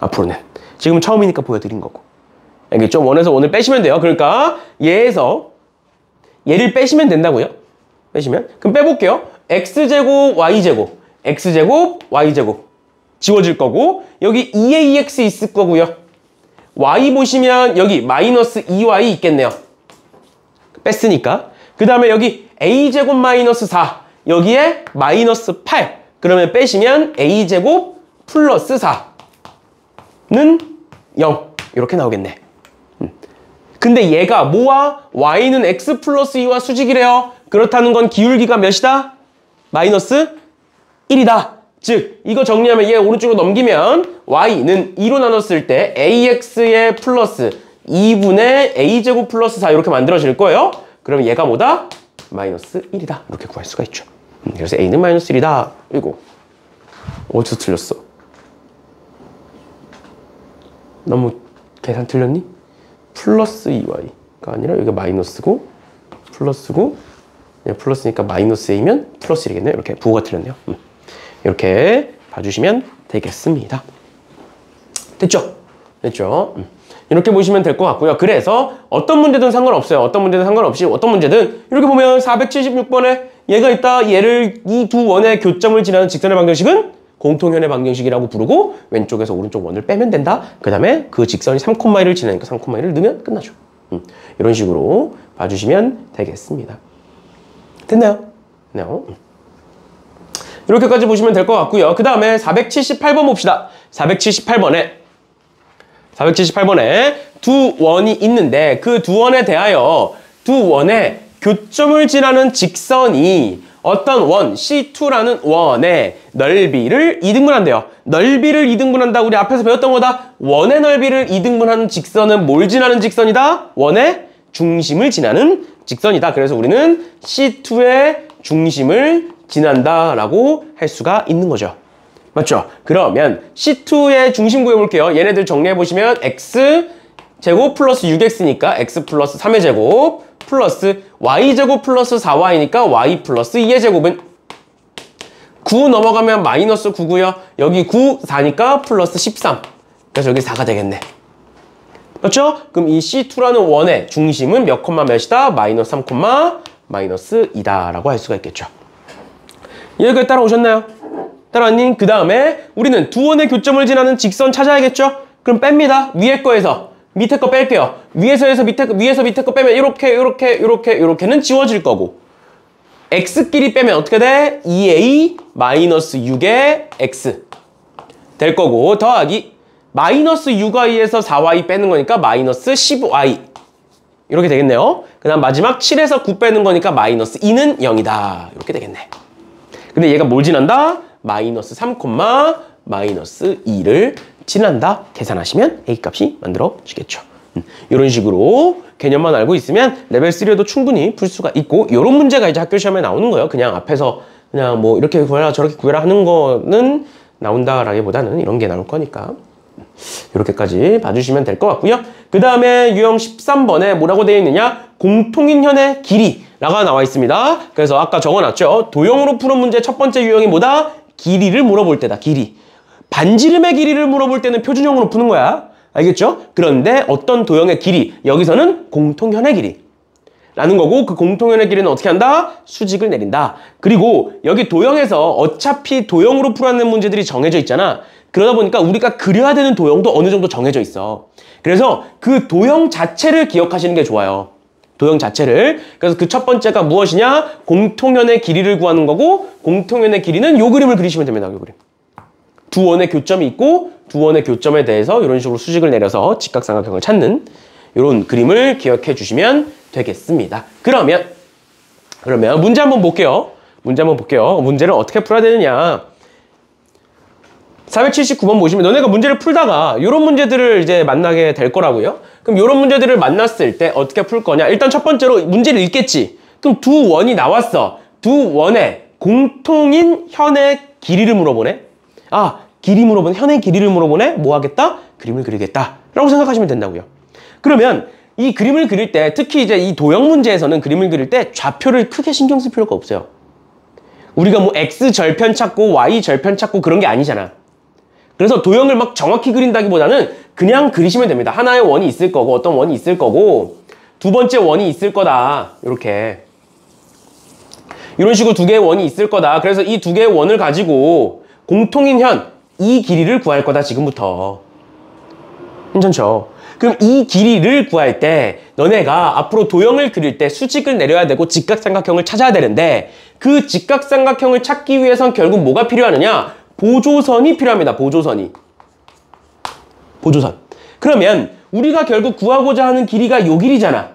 앞으로는. 지금 처음이니까 보여드린 거고. 알겠죠? 원에서 원을 빼시면 돼요. 그러니까 얘에서 얘를 빼시면 된다고요. 빼시면. 그럼 빼볼게요. x제곱 y제곱 x제곱 y제곱 지워질 거고, 여기 2ax 있을 거고요. y 보시면 여기 마이너스 2y 있겠네요. 뺐으니까. 그 다음에 여기 a제곱 마이너스 4 여기에 마이너스 8 그러면 빼시면 a제곱 플러스 4는 0 이렇게 나오겠네. 근데 얘가 뭐와? y는 x 플러스 2와 수직이래요. 그렇다는 건 기울기가 몇이다? 마이너스 1이다. 즉 이거 정리하면 얘 오른쪽으로 넘기면 y는 2로 나눴을 때 ax의 플러스 2분의 a제곱 플러스 4 이렇게 만들어질 거예요. 그럼 얘가 뭐다? 마이너스 1이다. 이렇게 구할 수가 있죠. 그래서 a는 마이너스 1이다. 이거 어디서 틀렸어? 너무 계산 틀렸니? 플러스 2y가 아니라 여기가 마이너스고 플러스고 플러스니까 마이너스 a면 플러스 1이겠네요. 이렇게 부호가 틀렸네요. 이렇게 봐주시면 되겠습니다. 됐죠? 됐죠? 이렇게 보시면 될 것 같고요. 그래서 어떤 문제든 상관없어요. 어떤 문제든 상관없이 어떤 문제든 이렇게 보면 476번에 얘가 있다. 얘를 이 두 원의 교점을 지나는 직선의 방정식은 공통현의 방정식이라고 부르고 왼쪽에서 오른쪽 원을 빼면 된다. 그 다음에 그 직선이 3,1을 지나니까 3,1을 넣으면 끝나죠. 이런 식으로 봐주시면 되겠습니다. 됐나요? 네. 이렇게까지 보시면 될 것 같고요. 그 다음에 478번 봅시다. 478번에 두 원이 있는데 그 두 원에 대하여 두 원의 교점을 지나는 직선이 어떤 원, C2라는 원의 넓이를 2등분한대요. 넓이를 2등분한다. 우리 앞에서 배웠던 거다. 원의 넓이를 2등분하는 직선은 뭘 지나는 직선이다? 원의 중심을 지나는 직선이다. 그래서 우리는 C2의 중심을 지난다라고 할 수가 있는 거죠. 맞죠? 그러면 C2의 중심 구해볼게요. 얘네들 정리해보시면 X제곱 플러스 6X니까 X 플러스 3의 제곱 플러스 Y제곱 플러스 4Y니까 Y 플러스 2의 제곱은 9 넘어가면 마이너스 9고요. 여기 9, 4니까 플러스 13. 그래서 여기 4가 되겠네. 맞죠? 그럼 이 C2라는 원의 중심은 몇 콤마 몇이다? 마이너스 3 콤마 마이너스 2다 라고 할 수가 있겠죠. 여기까지 따라오셨나요? 따라왔니? 그 다음에 우리는 두 원의 교점을 지나는 직선 찾아야겠죠? 그럼 뺍니다. 위에 거에서 밑에 거 뺄게요. 위에서 밑에 거 빼면 이렇게는 지워질 거고 x끼리 빼면 어떻게 돼? 2a 마이너스 6의 x 될 거고 더하기 마이너스 6y에서 4y 빼는 거니까 마이너스 10y 이렇게 되겠네요. 그 다음 마지막 7에서 9 빼는 거니까 마이너스 2는 0이다. 이렇게 되겠네. 근데 얘가 뭘 지난다? 마이너스 3, 마이너스 2를 지난다. 계산하시면 A 값이 만들어지겠죠. 이런 식으로 개념만 알고 있으면 레벨 3에도 충분히 풀 수가 있고 이런 문제가 이제 학교 시험에 나오는 거예요. 그냥 앞에서 그냥 뭐 이렇게 구해라 저렇게 구해라 하는 거는 나온다라기보다는 이런 게 나올 거니까 이렇게까지 봐주시면 될 것 같고요. 그 다음에 유형 13번에 뭐라고 되어 있느냐? 공통인현의 길이라고 나와 있습니다. 그래서 아까 적어놨죠. 도형으로 푸는 문제 첫 번째 유형이 뭐다? 길이를 물어볼 때다. 길이. 반지름의 길이를 물어볼 때는 표준형으로 푸는 거야. 알겠죠? 그런데 어떤 도형의 길이, 여기서는 공통현의 길이 라는 거고 그 공통현의 길이는 어떻게 한다? 수직을 내린다. 그리고 여기 도형에서 어차피 도형으로 풀어내는 문제들이 정해져 있잖아. 그러다 보니까 우리가 그려야 되는 도형도 어느 정도 정해져 있어. 그래서 그 도형 자체를 기억하시는 게 좋아요. 도형 자체를. 그래서 그 첫 번째가 무엇이냐? 공통현의 길이를 구하는 거고 공통현의 길이는 요 그림을 그리시면 됩니다. 요 그림. 두 원의 교점이 있고 두 원의 교점에 대해서 이런 식으로 수직을 내려서 직각삼각형을 찾는 이런 그림을 기억해 주시면 되겠습니다. 그러면 문제 한번 볼게요. 문제를 어떻게 풀어야 되느냐. 479번 보시면 너네가 문제를 풀다가 이런 문제들을 이제 만나게 될 거라고요. 그럼 이런 문제들을 만났을 때 어떻게 풀 거냐. 일단 첫 번째로 문제를 읽겠지. 그럼 두 원이 나왔어. 두 원의 공통인 현의 길이를 물어보네. 아, 길이 물어보네. 현의 길이를 물어보네. 뭐 하겠다? 그림을 그리겠다 라고 생각하시면 된다고요. 그러면 이 그림을 그릴 때 특히 이제 이 도형 문제에서는 그림을 그릴 때 좌표를 크게 신경 쓸 필요가 없어요. 우리가 뭐 x 절편 찾고 y 절편 찾고 그런 게 아니잖아. 그래서 도형을 막 정확히 그린다기보다는 그냥 그리시면 됩니다. 하나의 원이 있을 거고 어떤 원이 있을 거고 두 번째 원이 있을 거다. 이렇게 이런 식으로 두 개의 원이 있을 거다. 그래서 이 두 개의 원을 가지고 공통인 현, 이 길이를 구할 거다. 지금부터. 괜찮죠? 그럼 이 길이를 구할 때 너네가 앞으로 도형을 그릴 때 수직을 내려야 되고 직각삼각형을 찾아야 되는데 그 직각삼각형을 찾기 위해선 결국 뭐가 필요하느냐? 보조선이 필요합니다. 보조선. 그러면 우리가 결국 구하고자 하는 길이가 요 길이잖아.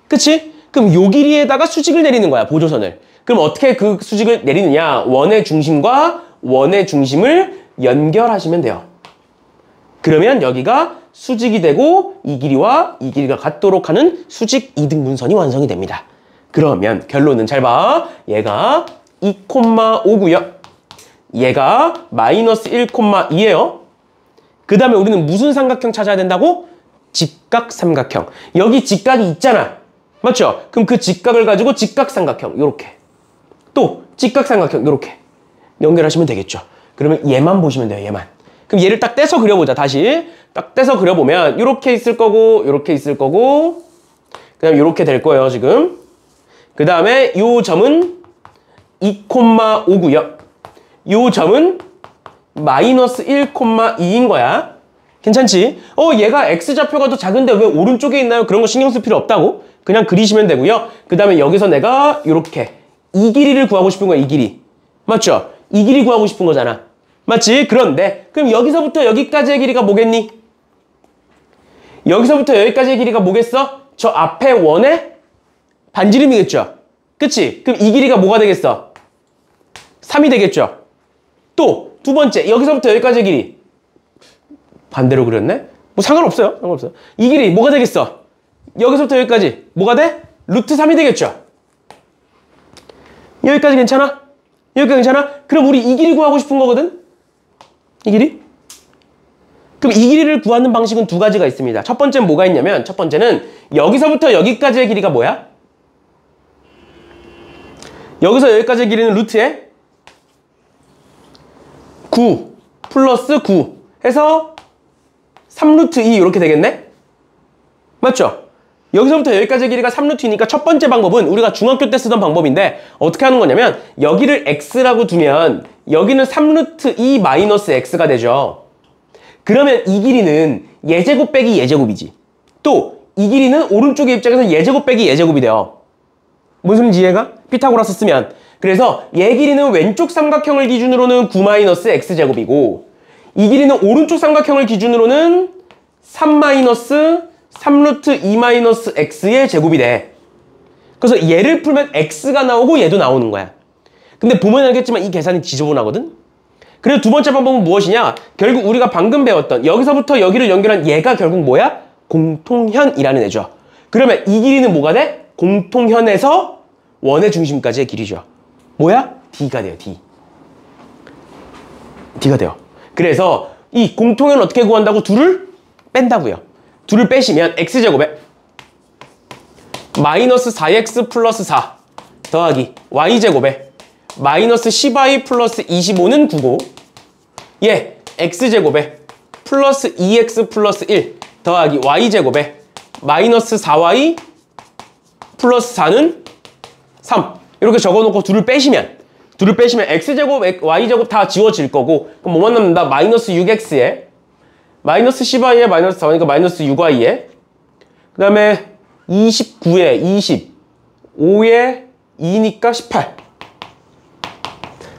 그치? 그럼 요 길이에다가 수직을 내리는 거야. 보조선을. 그럼 어떻게 그 수직을 내리느냐? 원의 중심과 원의 중심을 연결하시면 돼요. 그러면 여기가 수직이 되고 이 길이와 이 길이가 같도록 하는 수직 이등분선이 완성이 됩니다. 그러면 결론은 잘 봐. 얘가 2,5고요. 얘가 마이너스 1,2예요. 그 다음에 우리는 무슨 삼각형 찾아야 된다고? 직각삼각형. 여기 직각이 있잖아. 맞죠? 그럼 그 직각을 가지고 직각삼각형 요렇게. 또 직각삼각형 요렇게 연결하시면 되겠죠. 그러면 얘만 보시면 돼요. 얘만. 그럼 얘를 딱 떼서 그려보자. 다시 딱 떼서 그려보면 이렇게 있을 거고 이렇게 있을 거고 그 다음에 이렇게 될 거예요. 지금 그 다음에 요 점은 2,5고요. 요 점은 마이너스 1,2인 거야. 괜찮지? 얘가 x좌표가 더 작은데 왜 오른쪽에 있나요? 그런 거 신경 쓸 필요 없다고 그냥 그리시면 되고요. 그 다음에 여기서 내가 이렇게 이 길이를 구하고 싶은 거야. 이 길이. 맞죠? 이 길이 구하고 싶은 거잖아. 맞지? 그런데 그럼 여기서부터 여기까지의 길이가 뭐겠니? 여기서부터 여기까지의 길이가 뭐겠어? 저 앞에 원의 반지름이겠죠? 그치? 그럼 이 길이가 뭐가 되겠어? 3이 되겠죠? 또 두 번째 여기서부터 여기까지의 길이 반대로 그렸네? 뭐 상관없어요. 상관없어요. 이 길이 뭐가 되겠어? 여기서부터 여기까지 뭐가 돼? 루트 3이 되겠죠? 여기까지 괜찮아? 여기까지 괜찮아? 그럼 우리 이 길이 구하고 싶은 거거든? 이 길이? 그럼 이 길이를 구하는 방식은 두 가지가 있습니다. 첫 번째는 뭐가 있냐면 첫 번째는 여기서부터 여기까지의 길이가 뭐야? 여기서 여기까지의 길이는 루트에 9 플러스 9 해서 3루트 2 이렇게 되겠네? 맞죠? 여기서부터 여기까지의 길이가 3루트이니까 첫 번째 방법은 우리가 중학교 때 쓰던 방법인데 어떻게 하는 거냐면 여기를 x라고 두면 여기는 3루트 2 마이너스 x가 되죠. 그러면 이 길이는 예제곱 빼기 예제곱이지. 또 이 길이는 오른쪽의 입장에서 예제곱 빼기 예제곱이 돼요. 무슨 소리인지 이해가? 피타고라스 쓰면. 그래서 얘 길이는 왼쪽 삼각형을 기준으로는 9 마이너스 x제곱이고 이 길이는 오른쪽 삼각형을 기준으로는 3 마이너스 3루트 2 마이너스 x의 제곱이 돼. 그래서 얘를 풀면 x가 나오고 얘도 나오는 거야. 근데 보면 알겠지만 이 계산이 지저분하거든? 그래서 두 번째 방법은 무엇이냐? 결국 우리가 방금 배웠던 여기서부터 여기를 연결한 얘가 결국 뭐야? 공통현이라는 애죠. 그러면 이 길이는 뭐가 돼? 공통현에서 원의 중심까지의 길이죠. 뭐야? D가 돼요. D. D가 돼요. 그래서 이 공통현 어떻게 구한다고? 둘을 뺀다고요. 둘을 빼시면 x제곱에 마이너스 4x 플러스 4 더하기 y제곱에 마이너스 10y 플러스 25는 9고 얘 x제곱에 플러스 2x 플러스 1 더하기 y제곱에 마이너스 4y 플러스 4는 3 이렇게 적어놓고 둘을 빼시면 x제곱, y제곱 다 지워질 거고 그럼 뭐만 남는다? 마이너스 6x에 마이너스 10y에 마이너스 4니까 마이너스 6y에 그 다음에 29에 20 5에 2니까 18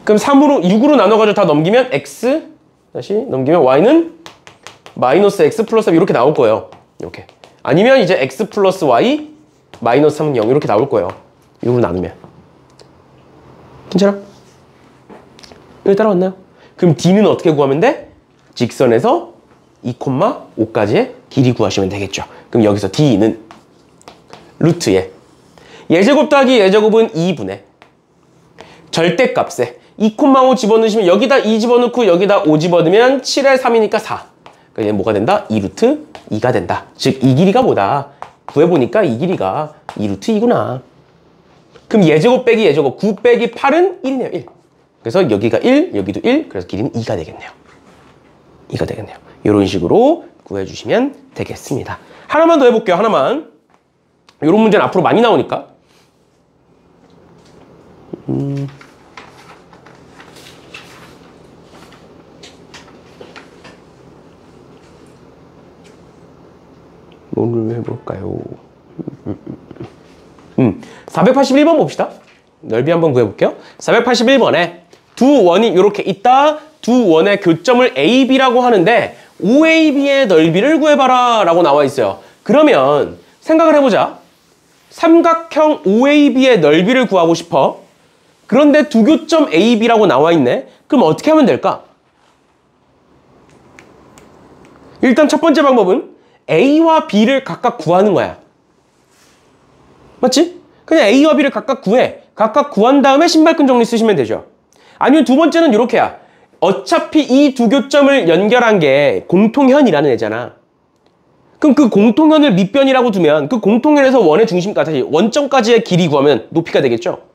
그럼 6으로 나눠가지고 다 넘기면 x 다시 넘기면 y는 마이너스 x 플러스 3 이렇게 나올 거예요. 이렇게 아니면 이제 x 플러스 y 마이너스 3은 0 이렇게 나올 거예요. 6으로 나누면 괜찮아? 여기 따라왔나요? 그럼 D는 어떻게 구하면 돼? 직선에서 2,5까지의 길이 구하시면 되겠죠. 그럼 여기서 D는 루트에 예제곱 더하기 예제곱은 2분의 절대값에 2,5 집어넣으시면 여기다 2 집어넣고 여기다 5 집어넣으면 7에 3이니까 4. 그러니까 얘 뭐가 된다? 2루트 2가 된다. 즉 이 길이가 뭐다? 구해보니까 이 길이가 2루트 2구나. 그럼 예제곱 빼기 예제곱 9 빼기 8은 1이네요. 1. 그래서 여기가 1, 여기도 1. 그래서 길이는 2가 되겠네요. 2가 되겠네요. 이런 식으로 구해주시면 되겠습니다. 하나만 더 해볼게요. 하나만. 이런 문제는 앞으로 많이 나오니까. 뭐를 해볼까요? 481번 봅시다. 넓이 한번 구해볼게요. 481번에 두 원이 이렇게 있다. 두 원의 교점을 AB라고 하는데 OAB의 넓이를 구해봐라 라고 나와 있어요. 그러면 생각을 해보자. 삼각형 OAB의 넓이를 구하고 싶어. 그런데 두 교점 A, B라고 나와 있네. 그럼 어떻게 하면 될까? 일단 첫 번째 방법은 A와 B를 각각 구하는 거야. 맞지? 그냥 A와 B를 각각 구해. 각각 구한 다음에 신발끈 정리 쓰시면 되죠. 아니면 두 번째는 이렇게야. 어차피 이 두 교점을 연결한 게 공통현이라는 애잖아. 그럼 그 공통현을 밑변이라고 두면 그 공통현에서 원의 중심까지, 원점까지의 길이 구하면 높이가 되겠죠.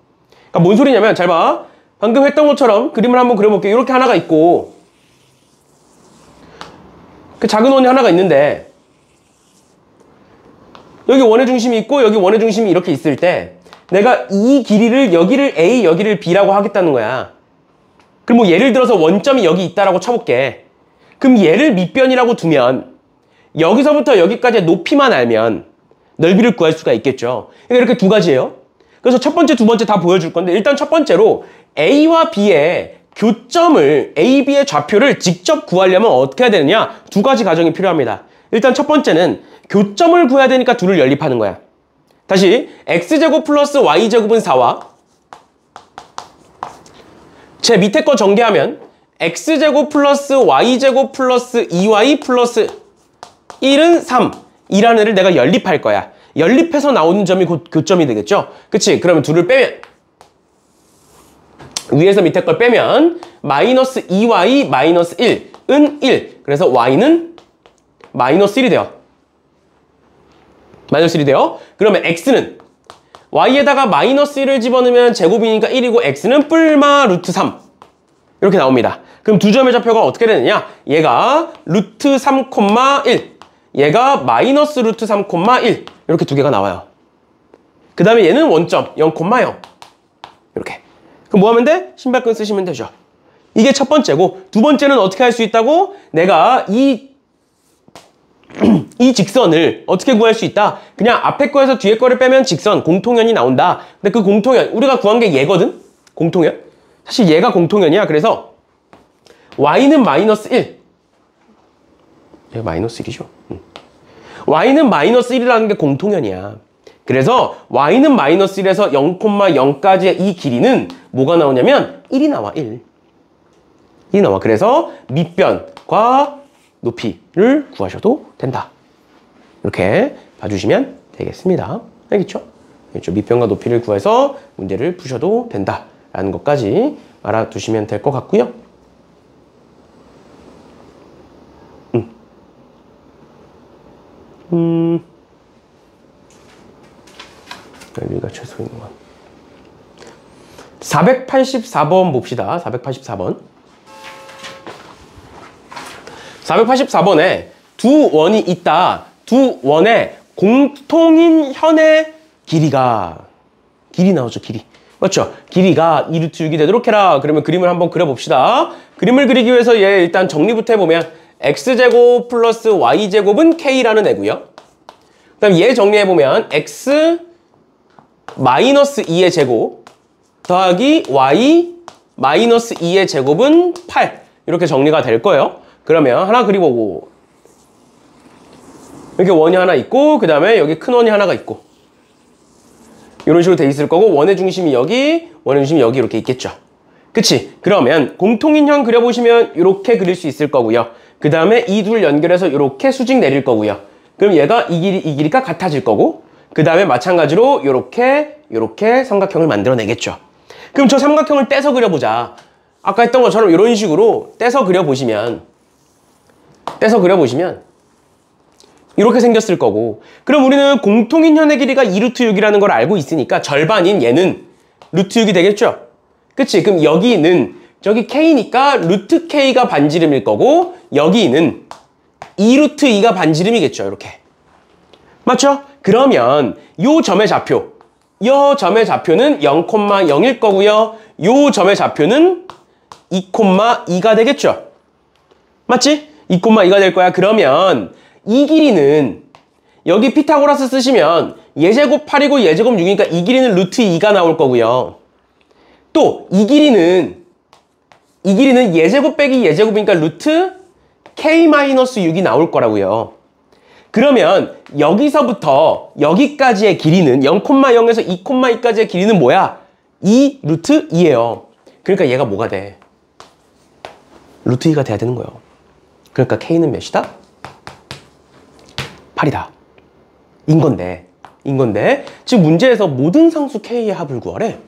그러니까 뭔 소리냐면 잘 봐. 방금 했던 것처럼 그림을 한번 그려볼게요. 이렇게 하나가 있고 그 작은 원이 하나가 있는데 여기 원의 중심이 있고 여기 원의 중심이 이렇게 있을 때 내가 이 길이를 여기를 A, 여기를 B라고 하겠다는 거야. 그럼 뭐 예를 들어서 원점이 여기 있다라고 쳐볼게. 그럼 얘를 밑변이라고 두면 여기서부터 여기까지의 높이만 알면 넓이를 구할 수가 있겠죠. 그러니까 이렇게 두 가지예요. 그래서 첫 번째, 두 번째 다 보여줄 건데 일단 첫 번째로 A와 B의 교점을, A, B의 좌표를 직접 구하려면 어떻게 해야 되느냐? 두 가지 과정이 필요합니다. 일단 첫 번째는 교점을 구해야 되니까 둘을 연립하는 거야. 다시 X제곱 플러스 Y제곱은 4와 제 밑에 거 전개하면 X제곱 플러스 Y제곱 플러스 2Y 플러스 1은 3 이라는 애를 내가 연립할 거야. 연립해서 나오는 점이 곧 교점이 되겠죠? 그치? 그러면 둘을 빼면 위에서 밑에 걸 빼면 마이너스 2Y 마이너스 1은 1. 그래서 Y는 마이너스 1이 돼요. 마이너스 1이 돼요. 그러면 X는 Y에다가 마이너스 1을 집어넣으면 제곱이니까 1이고 X는 뿔마 루트 3 이렇게 나옵니다. 그럼 두 점의 좌표가 어떻게 되느냐? 얘가 루트 3,1 얘가 마이너스 루트 3,1 이렇게 두 개가 나와요. 그 다음에 얘는 원점 0,0 이렇게. 그럼 뭐 하면 돼? 신발끈 쓰시면 되죠. 이게 첫 번째고 두 번째는 어떻게 할 수 있다고? 내가 이 직선을 어떻게 구할 수 있다? 그냥 앞에 거에서 뒤에 거를 빼면 직선, 공통현이 나온다. 근데 그 공통현, 우리가 구한 게 얘거든? 공통현? 사실 얘가 공통현이야. 그래서 Y는 마이너스 1. 얘가 마이너스 1이죠. Y는 마이너스 1이라는 게 공통현이야. 그래서 Y는 마이너스 1에서 0,0까지의 이 길이는 뭐가 나오냐면 1이 나와, 1. 1이 나와. 그래서 밑변과 높이를 구하셔도 된다. 이렇게 봐주시면 되겠습니다. 알겠죠? 알겠죠? 밑변과 높이를 구해서 문제를 푸셔도 된다라는 것까지 알아두시면 될 것 같고요. 여기가 최소인 것. 484번 봅시다. 484번. 484번에 두 원이 있다. 두 원의 공통인 현의 길이 나오죠. 길이. 맞죠? 길이가 2루트 6이 되도록 해라. 그러면 그림을 한번 그려봅시다. 그림을 그리기 위해서 얘 일단 정리부터 해보면 X제곱 플러스 Y제곱은 K라는 애고요. 그 다음 얘 정리해보면 X 마이너스 2의 제곱 더하기 Y 마이너스 2의 제곱은 8 이렇게 정리가 될 거예요. 그러면 하나 그리보고 이렇게 원이 하나 있고 그 다음에 여기 큰 원이 하나가 있고 이런 식으로 돼 있을 거고 원의 중심이 여기, 원의 중심이 여기 이렇게 있겠죠. 그치? 그러면 공통인형 그려보시면 이렇게 그릴 수 있을 거고요. 그 다음에 이 둘 연결해서 이렇게 수직 내릴 거고요. 그럼 얘가 이 길이가 같아질 거고 그 다음에 마찬가지로 이렇게 삼각형을 만들어내겠죠. 그럼 저 삼각형을 떼서 그려보자. 아까 했던 것처럼 이런 식으로 떼서 그려보시면 이렇게 생겼을 거고 그럼 우리는 공통인현의 길이가 2루트 6이라는 걸 알고 있으니까 절반인 얘는 루트 6이 되겠죠? 그치? 그럼 여기는 저기 K니까 루트 K가 반지름일 거고 여기는 2루트 2가 반지름이겠죠. 이렇게. 맞죠? 그러면 요 점의 좌표는 0,0일 거고요. 요 점의 좌표는 2,2가 되겠죠? 맞지? 2,2가 될 거야. 그러면 이 길이는 여기 피타고라스 쓰시면 예제곱 8이고 예제곱 6이니까 이 길이는 루트 2가 나올 거고요. 또 이 길이는 예제곱 빼기 예제곱이니까 루트 K-6이 나올 거라고요. 그러면 여기서부터 여기까지의 길이는 0,0에서 2,2까지의 길이는 뭐야? 2 루트 2예요. 그러니까 얘가 뭐가 돼? 루트 2가 돼야 되는 거예요. 그러니까 K는 몇이다? 8이다. 인 건데 지금 문제에서 모든 상수 K의 합을 구하래.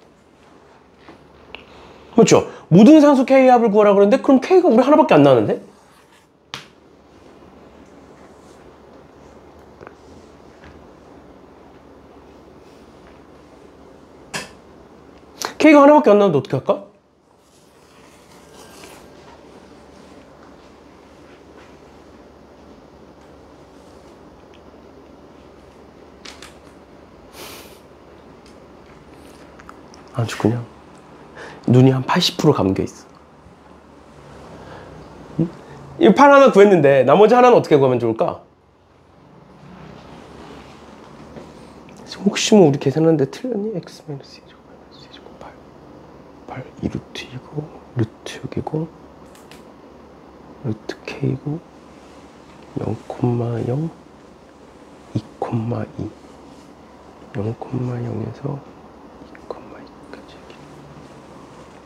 그렇죠? 모든 상수 K의 합을 구하라 그러는데 그럼 K가 우리 하나밖에 안 나왔는데? K가 하나밖에 안 나왔는데 어떻게 할까? 아주 그냥 눈이 한 80% 감겨 있어. 이 팔 하나 구했는데 나머지 하나는 어떻게 구하면 좋을까? 혹시 뭐 우리 계산하는데 틀렸니? x 마이너스 2제곱 8 2루트이고 루트 6이고 루트 k고 0,0 2,2 0,0에서 2,2까지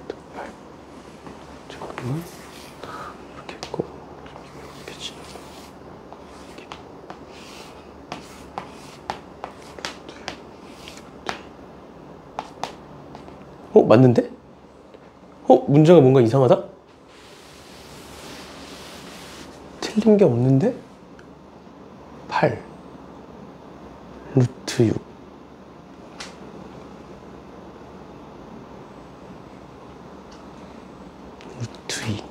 루트 8 잠깐만 이렇게 했고 이렇게 지나고 맞는데? 문제가 뭔가 이상하다? 틀린 게 없는데? 8 루트 6 루트 2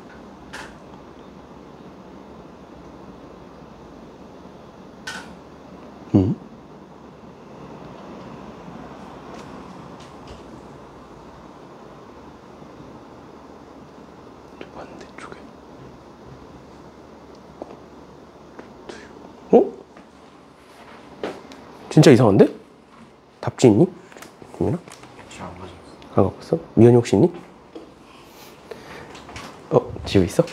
반대쪽에 진짜 이상한데? 답지 있니? 김민아? 안 갖고 있어? 미연이 혹시 있니? 집에 있어?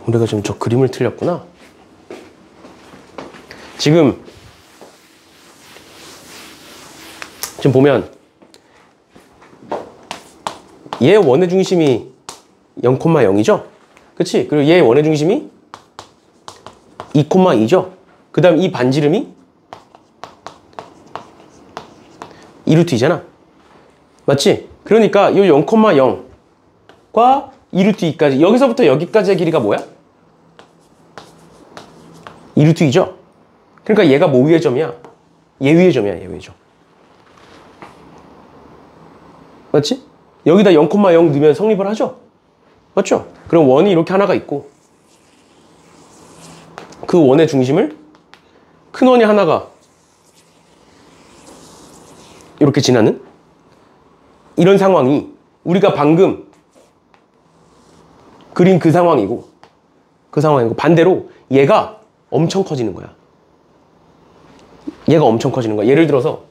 우리가 지금 저 그림을 틀렸구나. 지금 보면 얘 원의 중심이 0,0이죠? 그치? 그리고 얘 원의 중심이 2,2죠? 그 다음 이 반지름이 2루트이잖아. 맞지? 그러니까 이 0,0과 2루트2까지 여기서부터 여기까지의 길이가 뭐야? 2루트2죠? 그러니까 얘가 뭐 위의 점이야? 얘 위의 점이야, 얘 위의 점. 맞지? 여기다 0,0 넣으면 성립을 하죠? 맞죠? 그럼 원이 이렇게 하나가 있고 그 원의 중심을 큰 원이 하나가 이렇게 지나는 이런 상황이 우리가 방금 그린 그 상황이고 반대로 얘가 엄청 커지는 거야. 얘가 엄청 커지는 거야. 예를 들어서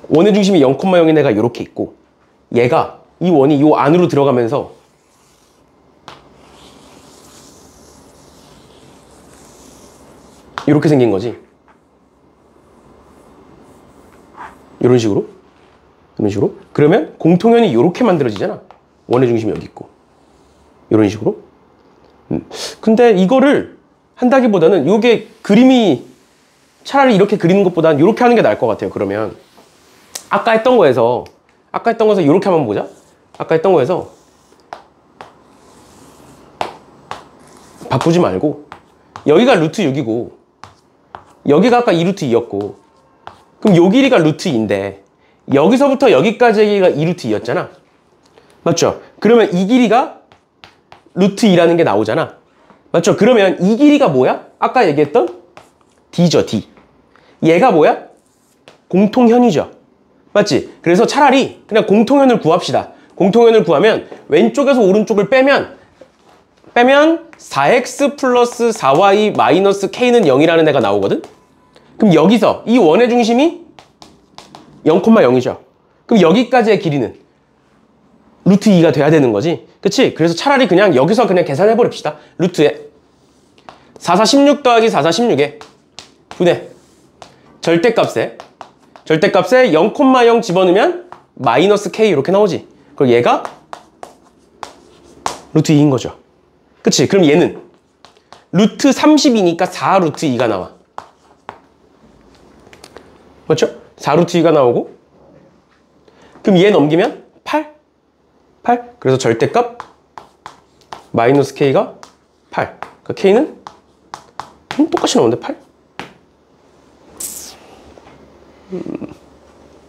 원의 중심이 0,0인 애가 이렇게 있고 얘가 이 원이 이 안으로 들어가면서 이렇게 생긴 거지. 이런 식으로. 그러면 공통연이 이렇게 만들어지잖아. 원의 중심이 여기 있고 이런 식으로. 근데 이거를 한다기보다는 이게 그림이 차라리 이렇게 그리는 것보다는 이렇게 하는 게 나을 것 같아요. 그러면 아까 했던 거에서 이렇게 한번 보자. 아까 했던 거에서 바꾸지 말고 여기가 루트 6이고 여기가 아까 2루트 2였고 그럼 요 길이가 루트 2인데 여기서부터 여기까지의 길이가 2루트 2였잖아. 맞죠? 그러면 이 길이가 루트 2라는 게 나오잖아. 맞죠? 그러면 이 길이가 뭐야? 아까 얘기했던 D죠, D. 얘가 뭐야? 공통현이죠. 맞지? 그래서 차라리 그냥 공통현을 구합시다. 공통현을 구하면 왼쪽에서 오른쪽을 빼면 4x 플러스 4y 마이너스 k는 0이라는 애가 나오거든? 그럼 여기서 이 원의 중심이 0,0이죠. 그럼 여기까지의 길이는 루트 2가 돼야 되는 거지. 그치? 그래서 차라리 그냥 여기서 그냥 계산해 버립시다. 루트에 4, 4, 16 더하기 4, 4, 16에 분해 절대값에 0,0 집어넣으면 마이너스 k 이렇게 나오지. 그럼 얘가 루트 2인 거죠. 그치? 그럼 얘는 루트 30이니까 4 루트 2가 나와. 맞죠? 4 루트 2가 나오고 그럼 얘 넘기면 8. 그래서 절대값 마이너스 k가 8. 그러니까 k는 똑같이 나오는데 8?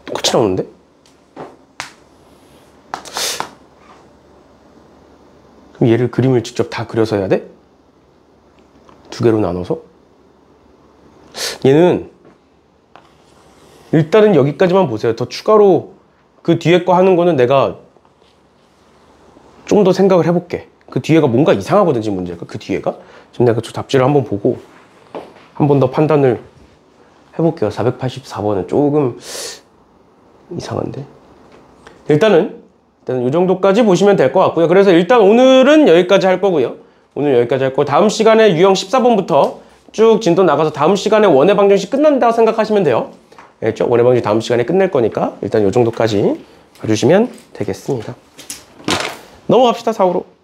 똑같이 나오는데? 그럼 얘를 그림을 직접 다 그려서 해야 돼? 두 개로 나눠서? 얘는 일단은 여기까지만 보세요. 더 추가로 그 뒤에 거 하는 거는 내가 좀 더 생각을 해볼게. 그 뒤에가 뭔가 이상하거든, 지금 문제가. 그 뒤에가. 지금 내가 저 답지를 한번 보고 한 번 더 판단을 해볼게요. 484번은 조금 이상한데. 일단은 이 정도까지 보시면 될 것 같고요. 그래서 일단 오늘은 여기까지 할 거고요. 오늘 여기까지 할 거고 다음 시간에 유형 14번부터 쭉 진도 나가서 다음 시간에 원의 방정식 끝난다고 생각하시면 돼요. 알겠죠? 원의 방정식 다음 시간에 끝낼 거니까 일단 이 정도까지 봐주시면 되겠습니다. 넘어갑시다. 4호로.